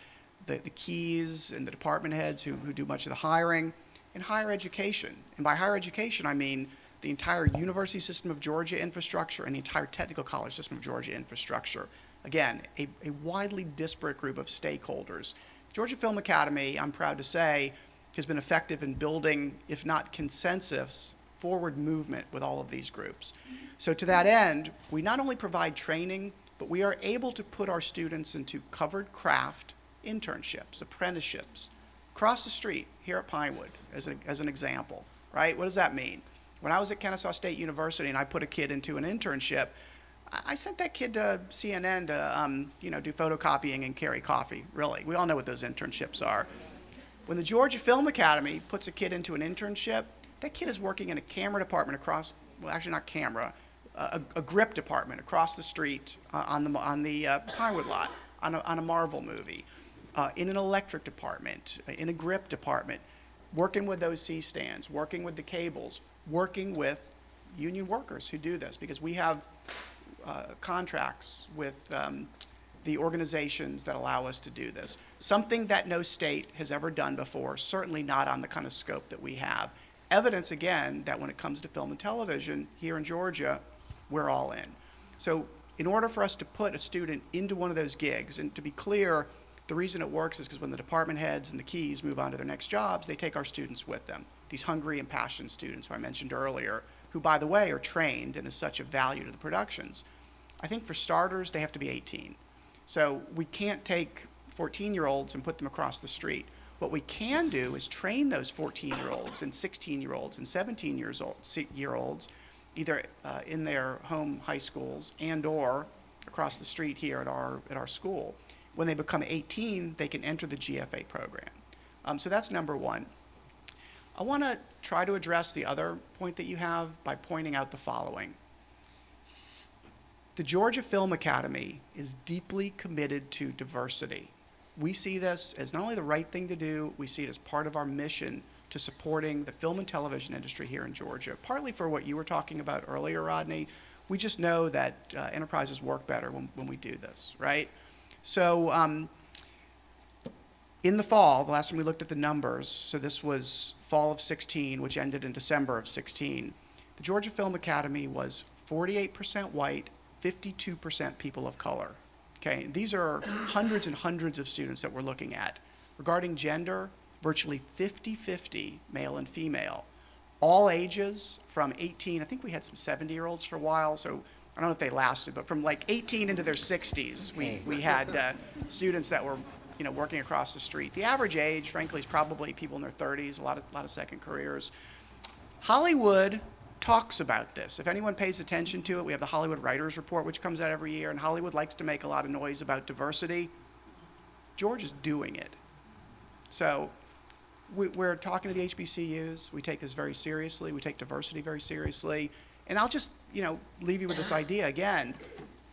the keys and the department heads who do much of the hiring, and higher education. And by higher education I mean the entire University System of Georgia infrastructure and the entire Technical College System of Georgia infrastructure. Again, a widely disparate group of stakeholders. Georgia Film Academy, I'm proud to say, has been effective in building, if not consensus, forward movement with all of these groups. So to that end, we not only provide training, but we are able to put our students into covered craft internships, apprenticeships, across the street here at Pinewood, as an example, right? What does that mean? When I was at Kennesaw State University and I put a kid into an internship, I sent that kid to CNN to, do photocopying and carry coffee, really. We all know what those internships are. When the Georgia Film Academy puts a kid into an internship, that kid is working in a camera department across, well, actually not camera, a grip department across the street on the Pinewood lot, on a Marvel movie, in an electric department, in a grip department, working with those C-stands, working with the cables, working with union workers who do this, because we have contracts with the organizations that allow us to do this. Something that no state has ever done before, certainly not on the kind of scope that we have. Evidence, again, that when it comes to film and television here in Georgia, we're all in. So in order for us to put a student into one of those gigs, and to be clear, the reason it works is because when the department heads and the keys move on to their next jobs, they take our students with them. These hungry and passionate students who I mentioned earlier, who, by the way, are trained and is such a value to the productions. I think for starters, they have to be 18. So we can't take 14-year-olds and put them across the street. What we can do is train those 14-year-olds and 16-year-olds and 17-year-olds, either in their home high schools and or across the street here at our school. When they become 18, they can enter the GFA program. So that's number one. I want to try to address the other point that you have by pointing out the following. The Georgia Film Academy is deeply committed to diversity. We see this as not only the right thing to do, we see it as part of our mission to supporting the film and television industry here in Georgia, partly for what you were talking about earlier, Rodney. We just know that enterprises work better when we do this, right? So in the fall, the last time we looked at the numbers, so this was fall of 16, which ended in December of 16, the Georgia Film Academy was 48% white, 52% people of color. Okay, these are hundreds and hundreds of students that we're looking at. Regarding gender, virtually 50-50 male and female. All ages from 18, I think we had some 70-year-olds for a while, so I don't know if they lasted, but from like 18 into their 60s, we had students that were working across the street. The average age, frankly, is probably people in their 30s, a lot of second careers. Hollywood talks about this. If anyone pays attention to it, we have the Hollywood Writers Report, which comes out every year, and Hollywood likes to make a lot of noise about diversity. Georgia's doing it. So we're talking to the HBCUs. We take this very seriously. We take diversity very seriously. And I'll just, leave you with this idea again.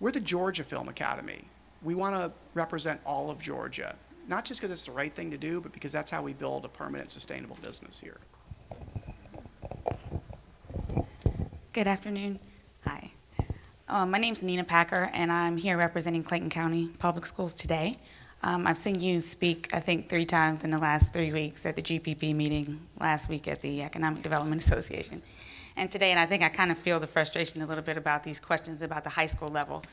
We're the Georgia Film Academy. We want to represent all of Georgia, not just because it's the right thing to do, but because that's how we build a permanent, sustainable business here. Good afternoon. Hi. My name's Nina Packer, and I'm here representing Clayton County Public Schools today. I've seen you speak, I think, 3 times in the last 3 weeks at the GPP meeting, last week at the Economic Development Association. And today, and I think I kind of feel the frustration a little bit about these questions about the high school level.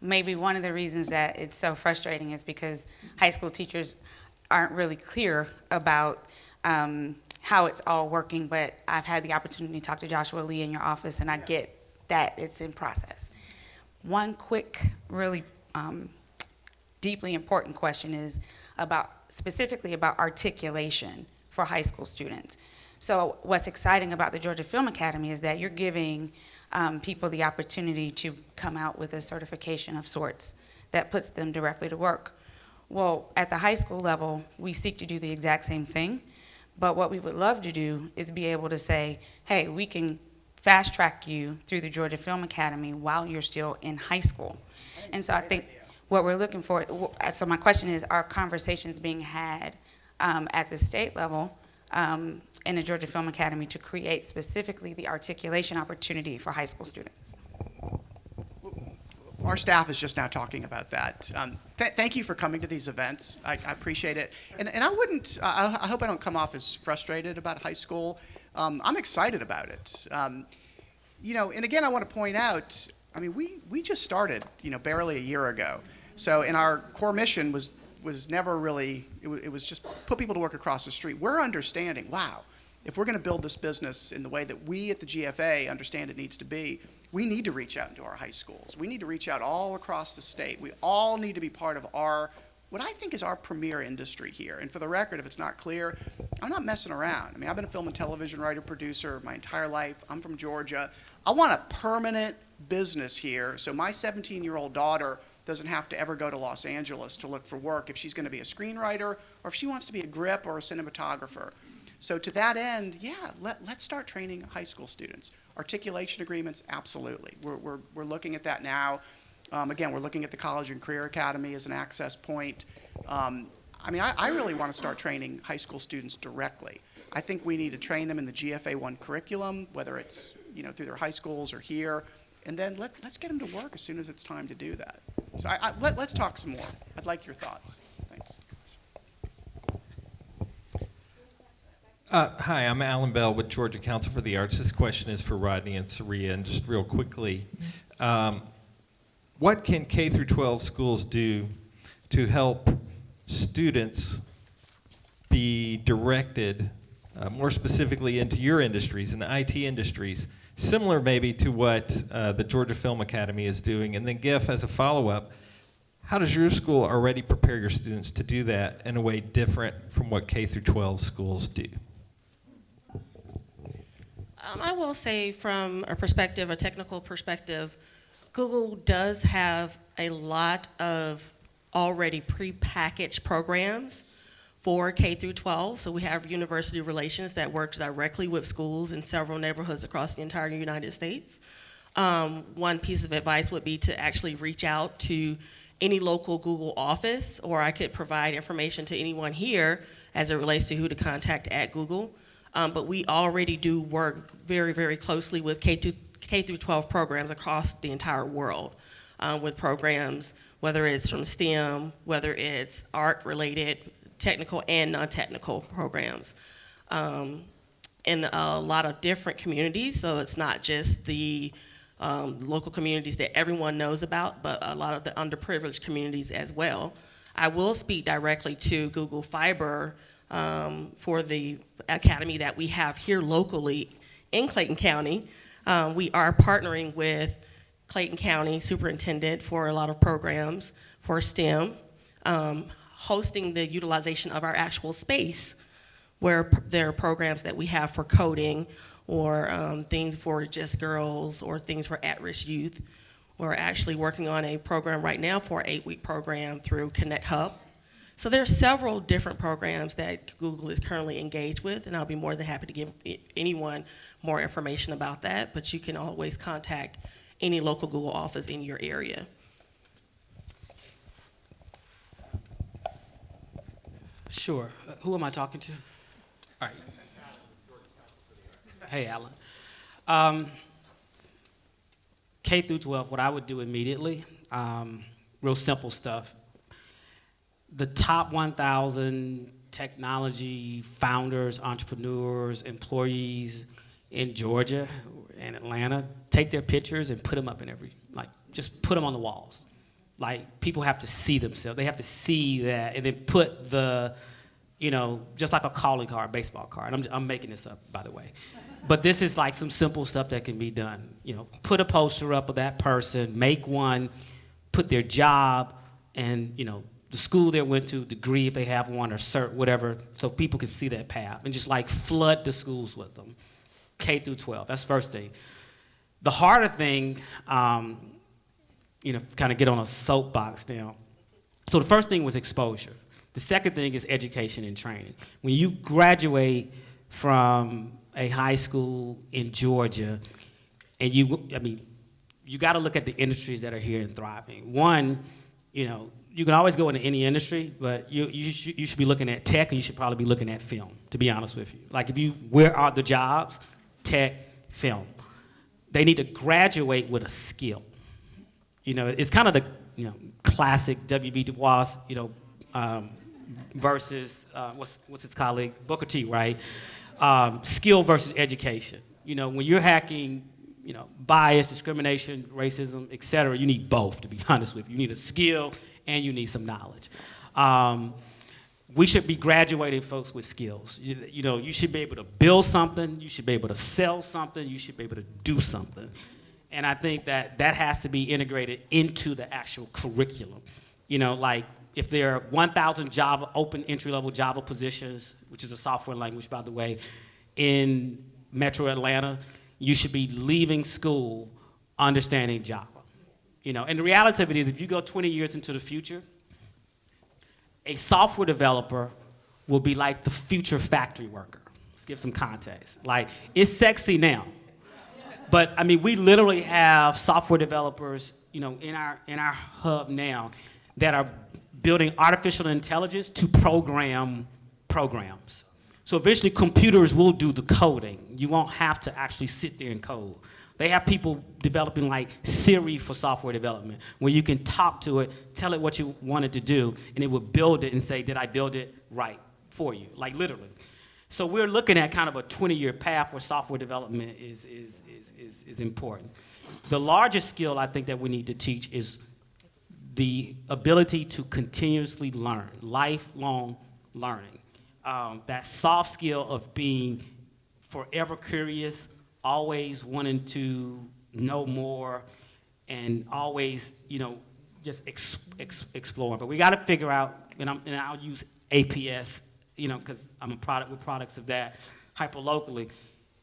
Maybe one of the reasons that it's so frustrating is because high school teachers aren't really clear about how it's all working, but I've had the opportunity to talk to Joshua Lee in your office, and I get that it's in process. One quick, really deeply important question is specifically about articulation for high school students. So what's exciting about the Georgia Film Academy is that you're giving people the opportunity to come out with a certification of sorts that puts them directly to work. Well, at the high school level, we seek to do the exact same thing, but what we would love to do is be able to say, hey, we can fast track you through the Georgia Film Academy while you're still in high school. And so I think what we're looking for, so my question is, are conversations being had at the state level in the Georgia Film Academy to create specifically the articulation opportunity for high school students? Our staff is just now talking about that. Thank you for coming to these events. I appreciate it. And I hope I don't come off as frustrated about high school. I'm excited about it. And again, I want to point out, we just started, barely a year ago. So, and our core mission was, was never really, it was just put people to work across the street. We're understanding, wow, if we're going to build this business in the way that we at the GFA understand it needs to be, we need to reach out into our high schools. We need to reach out all across the state. We all need to be part of what I think is our premier industry here. And for the record, if it's not clear, I'm not messing around. I mean, I've been a film and television writer, producer my entire life. I'm from Georgia. I want a permanent business here so my 17-year-old daughter doesn't have to ever go to Los Angeles to look for work if she's going to be a screenwriter or if she wants to be a grip or a cinematographer. So to that end, yeah, let's start training high school students. Articulation agreements, absolutely. We're looking at that now. Again, we're looking at the College and Career Academy as an access point. I really want to start training high school students directly. I think we need to train them in the GFA 1 curriculum, whether it's through their high schools or here, and then let's get them to work as soon as it's time to do that. So let's talk some more. I'd like your thoughts. Thanks. Hi, I'm Alan Bell with Georgia Council for the Arts. This question is for Rodney and Saria, and just real quickly, what can K through 12 schools do to help students be directed more specifically into your industries, in the IT industries, similar maybe to what the Georgia Film Academy is doing? And then GIF, as a follow-up, how does your school already prepare your students to do that in a way different from what K through 12 schools do? I will say from a perspective, a technical perspective, Google does have a lot of already prepackaged programs for K through 12. So we have university relations that works directly with schools in several neighborhoods across the entire United States. One piece of advice would be to actually reach out to any local Google office, or I could provide information to anyone here as it relates to who to contact at Google. But we already do work very, very closely with K through 12 programs across the entire world, with programs, whether it's from STEM, whether it's art-related, technical and non-technical programs, in a lot of different communities. So it's not just the local communities that everyone knows about, but a lot of the underprivileged communities as well. I will speak directly to Google Fiber for the academy that we have here locally in Clayton County. We are partnering with Clayton County Superintendent for a lot of programs for STEM, hosting the utilization of our actual space where there are programs that we have for coding or things for just girls or things for at-risk youth. We're actually working on a program right now for an 8-week program through Connect Hub. So there are several different programs that Google is currently engaged with, and I'll be more than happy to give anyone more information about that, but you can always contact any local Google office in your area. Sure. Who am I talking to? All right. Hey, Alan. K through 12, what I would do immediately, real simple stuff. The top 1,000 technology founders, entrepreneurs, employees in Georgia and Atlanta, take their pictures and put them up in just put them on the walls. Like, people have to see themselves. They have to see that, and then put the, just like a calling card, baseball card. I'm making this up, by the way. But this is like some simple stuff that can be done. Put a poster up of that person, make one, put their job, and, the school they went to, degree if they have one, or cert, whatever, so people can see that path, and just like flood the schools with them. K through 12, that's the first thing. The harder thing, kind of get on a soapbox now. So the first thing was exposure. The second thing is education and training. When you graduate from a high school in Georgia, and you got to look at the industries that are here and thriving. One, you can always go into any industry, but you should be looking at tech, and you should probably be looking at film, to be honest with you. Like, where are the jobs? Tech, film. They need to graduate with a skill. It's kind of the classic W.B. Du Bois, versus what's his colleague, Booker T, right? Skill versus education. When you're hacking, bias, discrimination, racism, et cetera, you need both, to be honest with you. You need a skill and you need some knowledge. We should be graduating folks with skills. You know, you should be able to build something, you should be able to sell something, you should be able to do something. And I think that that has to be integrated into the actual curriculum. You know, like if there are 1,000 Java, open entry-level Java positions, which is a software language, by the way, in Metro Atlanta, you should be leaving school understanding Java. You know, and the reality of it is, if you go 20 years into the future, a software developer will be like the future factory worker. Let's give some context. Like, it's sexy now, but I mean, we literally have software developers, you know, in our hub now that are building artificial intelligence to program programs. So eventually computers will do the coding. You won't have to actually sit there and code. They have people developing like Siri for software development, where you can talk to it, tell it what you want it to do, and it will build it and say, did I build it right for you? Like literally. So we're looking at kind of a 20-year path where software development is important. The largest skill I think that we need to teach is the ability to continuously learn, lifelong learning. That soft skill of being forever curious, always wanting to know more, and always, you know, just exploring. But we got to figure out, and I'll use APS, you know, because I'm a product with products of that hyper-locally.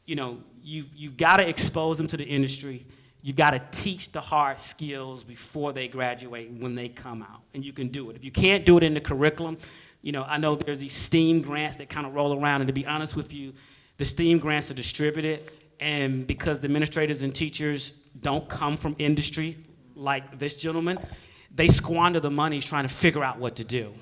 You know, you've got to expose them to the industry. You've got to teach the hard skills before they graduate when they come out, and you can do it. If you can't do it in the curriculum, you know, I know there's these STEAM grants that kind of roll around, and to be honest with you, the STEAM grants are distributed, and because the administrators and teachers don't come from industry like this gentleman, they squander the money trying to figure out what to do,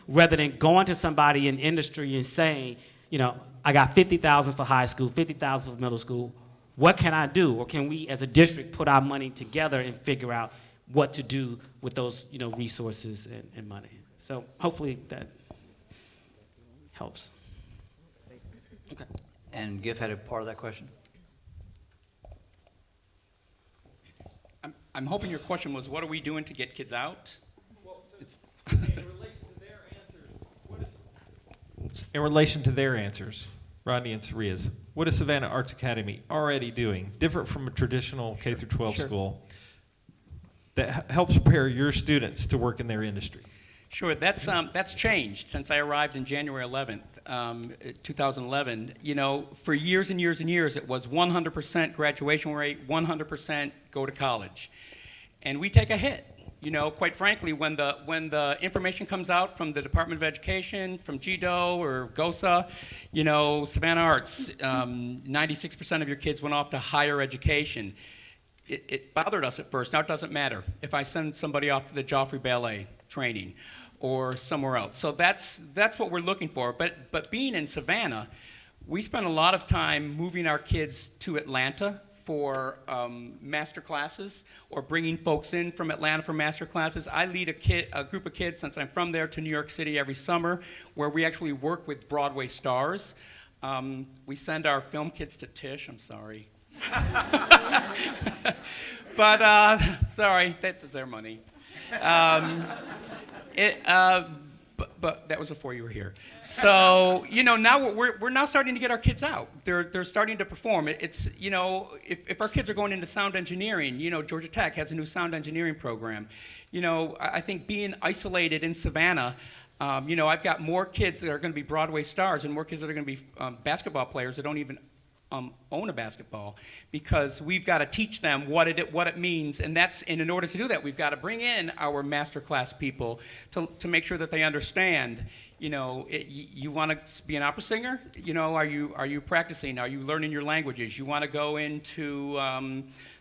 rather than going to somebody in industry and saying, you know, I got $50,000 for high school, $50,000 for middle school. What can I do? Or can we, as a district, put our money together and figure out what to do with those, you know, resources and money? So hopefully that helps. Okay. And GIF had a part of that question? I'm hoping your question was, what are we doing to get kids out? In relation to their answers, Rodney and Saria's, what is Savannah Arts Academy already doing, different from a traditional K through 12 Sure. school, that helps prepare your students to work in their industry? Sure, that's changed since I arrived in January 11th, 2011. You know, for years and years and years, it was 100% graduation rate, 100% go to college. And we take a hit. You know, quite frankly, when the information comes out from the Department of Education, from GDO or GOSA, you know, Savannah Arts, 96% of your kids went off to higher education. It bothered us at first. Now it doesn't matter if I send somebody off to the Joffrey Ballet training or somewhere else. So that's what we're looking for. But being in Savannah, we spent a lot of time moving our kids to Atlanta for master classes, or bringing folks in from Atlanta for master classes. I lead a group of kids, since I'm from there, to New York City every summer, where we actually work with Broadway stars. We send our film kids to Tisch. I'm sorry. But sorry, that's their money. But that was before you were here. So, you know, now we're now starting to get our kids out. They're starting to perform. It's, you know, if our kids are going into sound engineering, you know, Georgia Tech has a new sound engineering program. You know, I think being isolated in Savannah, you know, I've got more kids that are going to be Broadway stars and more kids that are going to be basketball players that don't even own a basketball, because we've got to teach them what it means, and in order to do that, we've got to bring in our master class people to make sure that they understand. You know, you want to be an opera singer? You know, are you practicing? Are you learning your languages? You want to go into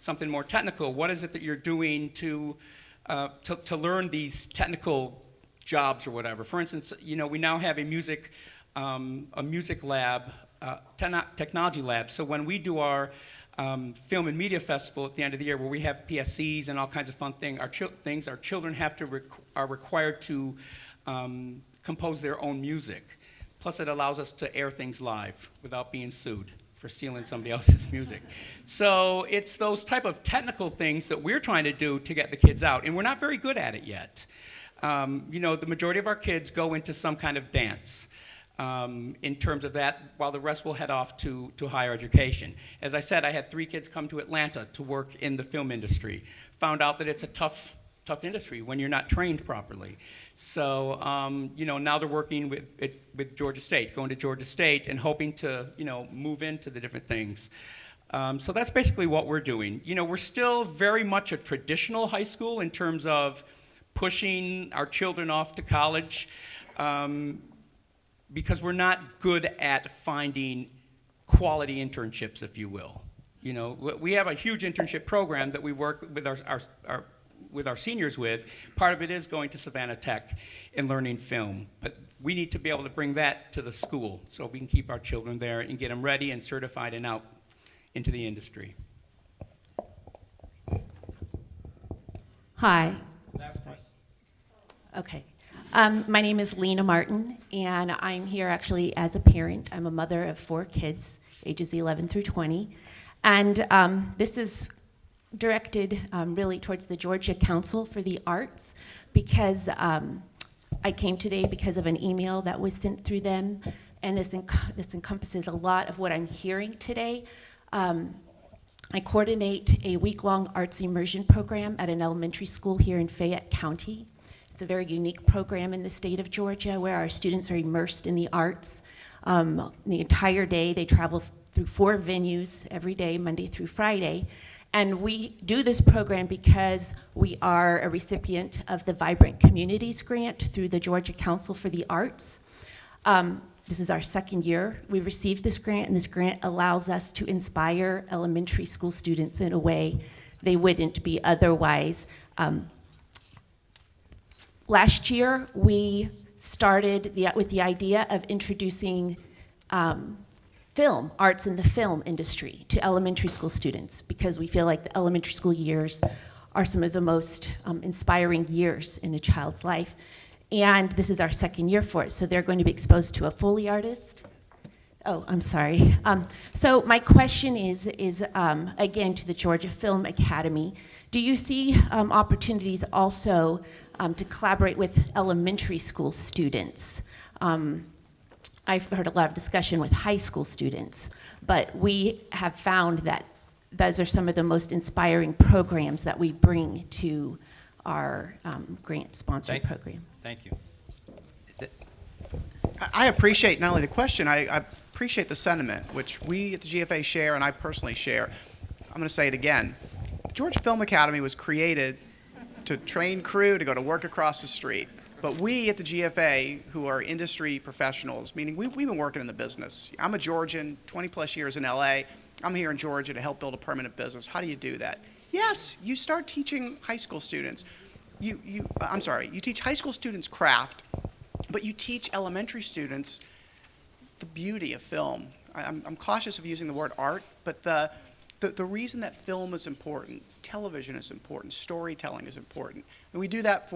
something more technical? What is it that you're doing to learn these technical jobs or whatever? For instance, you know, we now have a music lab. Technology lab. So when we do our film and media festival at the end of the year, where we have PSCs and all kinds of fun our children are required to compose their own music. Plus, it allows us to air things live without being sued for stealing somebody else's music. So it's those type of technical things that we're trying to do to get the kids out, and we're not very good at it yet. You know, the majority of our kids go into some kind of dance. In terms of that, while the rest will head off to higher education. As I said, I had 3 kids come to Atlanta to work in the film industry. Found out that it's a tough industry when you're not trained properly. So, you know, now they're working with Georgia State, going to Georgia State and hoping to, you know, move into the different things. So that's basically what we're doing. You know, we're still very much a traditional high school in terms of pushing our children off to college. Because we're not good at finding quality internships, if you will. You know, we have a huge internship program that we work with our seniors with. Part of it is going to Savannah Tech and learning film, but we need to be able to bring that to the school so we can keep our children there and get them ready and certified and out into the industry. Hi. Last question. Okay. My name is Lena Martin, and I'm here actually as a parent. I'm a mother of 4 kids, ages 11 through 20. And this is directed really towards the Georgia Council for the Arts, because I came today because of an email that was sent through them, and this encompasses a lot of what I'm hearing today. I coordinate a week-long arts immersion program at an elementary school here in Fayette County. It's a very unique program in the state of Georgia where our students are immersed in the arts. The entire day, they travel through 4 venues every day, Monday through Friday. And we do this program because we are a recipient of the Vibrant Communities Grant through the Georgia Council for the Arts. This is our 2nd year. We received this grant, and this grant allows us to inspire elementary school students in a way they wouldn't be otherwise. Last year, we started with the idea of introducing film, arts in the film industry to elementary school students, because we feel like the elementary school years are some of the most inspiring years in a child's life. And this is our 2nd year for it, so they're going to be exposed to a Foley artist. Oh, I'm sorry. So my question is again, to the Georgia Film Academy. Do you see opportunities also to collaborate with elementary school students? I've heard a lot of discussion with high school students, but we have found that those are some of the most inspiring programs that we bring to our grant-sponsored program. Thank you. I appreciate not only the question, I appreciate the sentiment, which we at the GFA share and I personally share. I'm going to say it again. The Georgia Film Academy was created to train crew to go to work across the street. But we at the GFA, who are industry professionals, meaning we've been working in the business. I'm a Georgian, 20 plus years in LA. I'm here in Georgia to help build a permanent business. How do you do that? Yes, you start teaching high school students. You teach high school students craft, but you teach elementary students the beauty of film. I'm cautious of using the word art, but the reason that film is important, television is important, storytelling is important. And we do that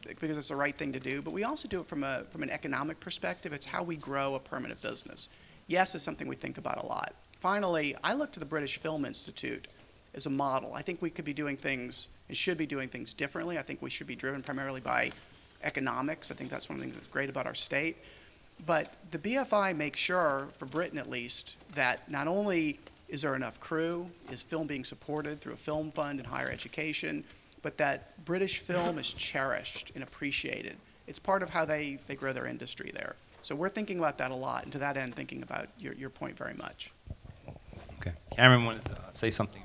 because it's the right thing to do, but we also do it from an economic perspective. It's how we grow a permanent business. Yes, it's something we think about a lot. Finally, I look to the British Film Institute as a model. I think we could be doing things and should be doing things differently. I think we should be driven primarily by economics. I think that's one of the things that's great about our state. But the BFI makes sure, for Britain at least, that not only is there enough crew, is film being supported through a film fund and higher education, but that British film is cherished and appreciated. It's part of how they grow their industry there. So we're thinking about that a lot, and to that end, thinking about your point very much. Okay. Cameron wanted to say something.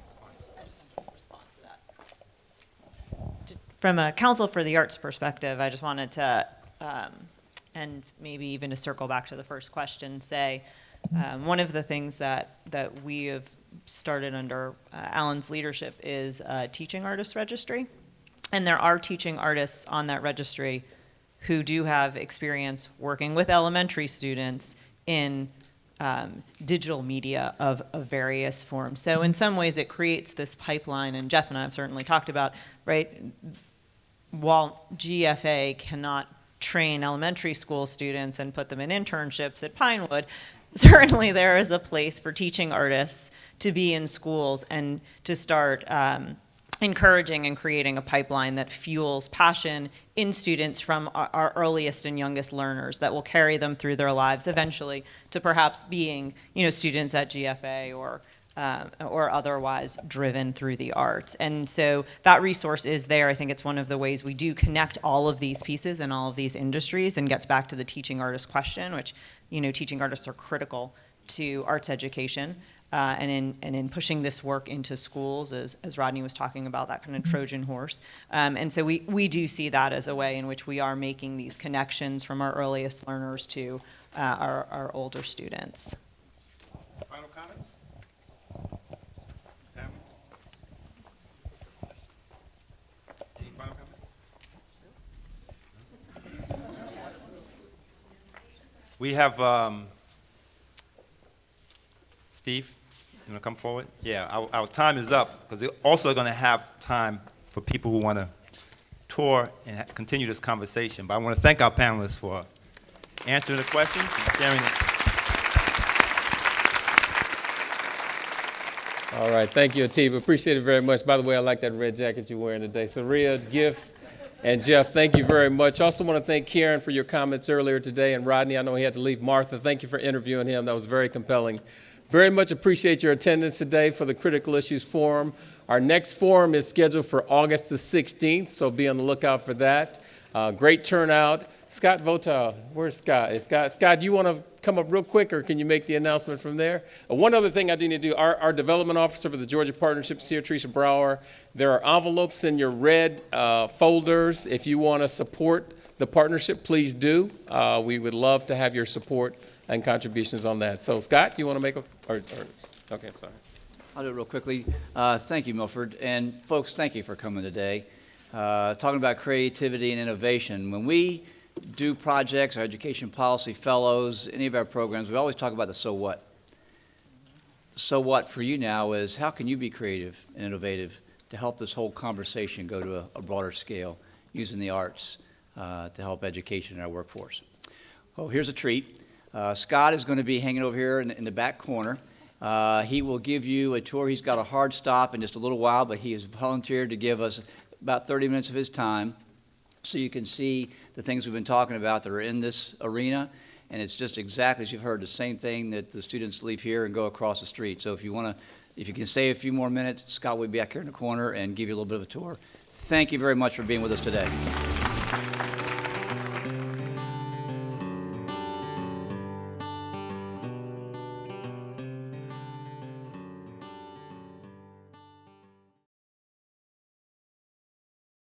From a Council for the Arts perspective, I just wanted to, and maybe even to circle back to the first question, say one of the things that we have started under Alan's leadership is a teaching artist registry. And there are teaching artists on that registry who do have experience working with elementary students in digital media of various forms. So in some ways it creates this pipeline, and Jeff and I have certainly talked about, right, while GFA cannot train elementary school students and put them in internships at Pinewood, certainly there is a place for teaching artists to be in schools and to start encouraging and creating a pipeline that fuels passion in students from our earliest and youngest learners that will carry them through their lives eventually to perhaps being, students at GFA or otherwise driven through the arts. And so that resource is there. I think it's one of the ways we do connect all of these pieces and all of these industries, and gets back to the teaching artist question, which, teaching artists are critical to arts education. And in pushing this work into schools, as Rodney was talking about, that kind of Trojan horse. And so we do see that as a way in which we are making these connections from our earliest learners to our older students. Final comments? Families? Any final comments? We have Steve. You want to come forward? Yeah, our time is up, because we're also going to have time for people who want to tour and continue this conversation. But I want to thank our panelists for answering the questions and sharing it. All right, thank you, Atiba. Appreciate it very much. By the way, I like that red jacket you're wearing today. Saria, Gift, and Jeff, thank you very much. Also want to thank Karen for your comments earlier today, and Rodney, I know he had to leave. Martha, thank you for interviewing him. That was very compelling. Very much appreciate your attendance today for the Critical Issues Forum. Our next forum is scheduled for August the 16th, so be on the lookout for that. Great turnout. Scott Votaw, where's Scott? Scott, do you want to come up real quick, or can you make the announcement from there? One other thing I do need to do, our development officer for the Georgia Partnership, Sia Teresa Brower, there are envelopes in your red folders. If you want to support the partnership, please do. We would love to have your support and contributions on that. So Scott, you want to make okay, I'm sorry. I'll do it real quickly. Thank you, Milford. And folks, thank you for coming today. Talking about creativity and innovation. When we do projects, our education policy fellows, any of our programs, we always talk about the so what. The so what for you now is, how can you be creative and innovative to help this whole conversation go to a broader scale using the arts to help education in our workforce. Oh, here's a treat. Scott is going to be hanging over here in the back corner. He will give you a tour. He's got a hard stop in just a little while, but he has volunteered to give us about 30 minutes of his time so you can see the things we've been talking about that are in this arena. And it's just exactly as you've heard, the same thing that the students leave here and go across the street. So if you can stay a few more minutes, Scott will be back here in the corner and give you a little bit of a tour. Thank you very much for being with us today.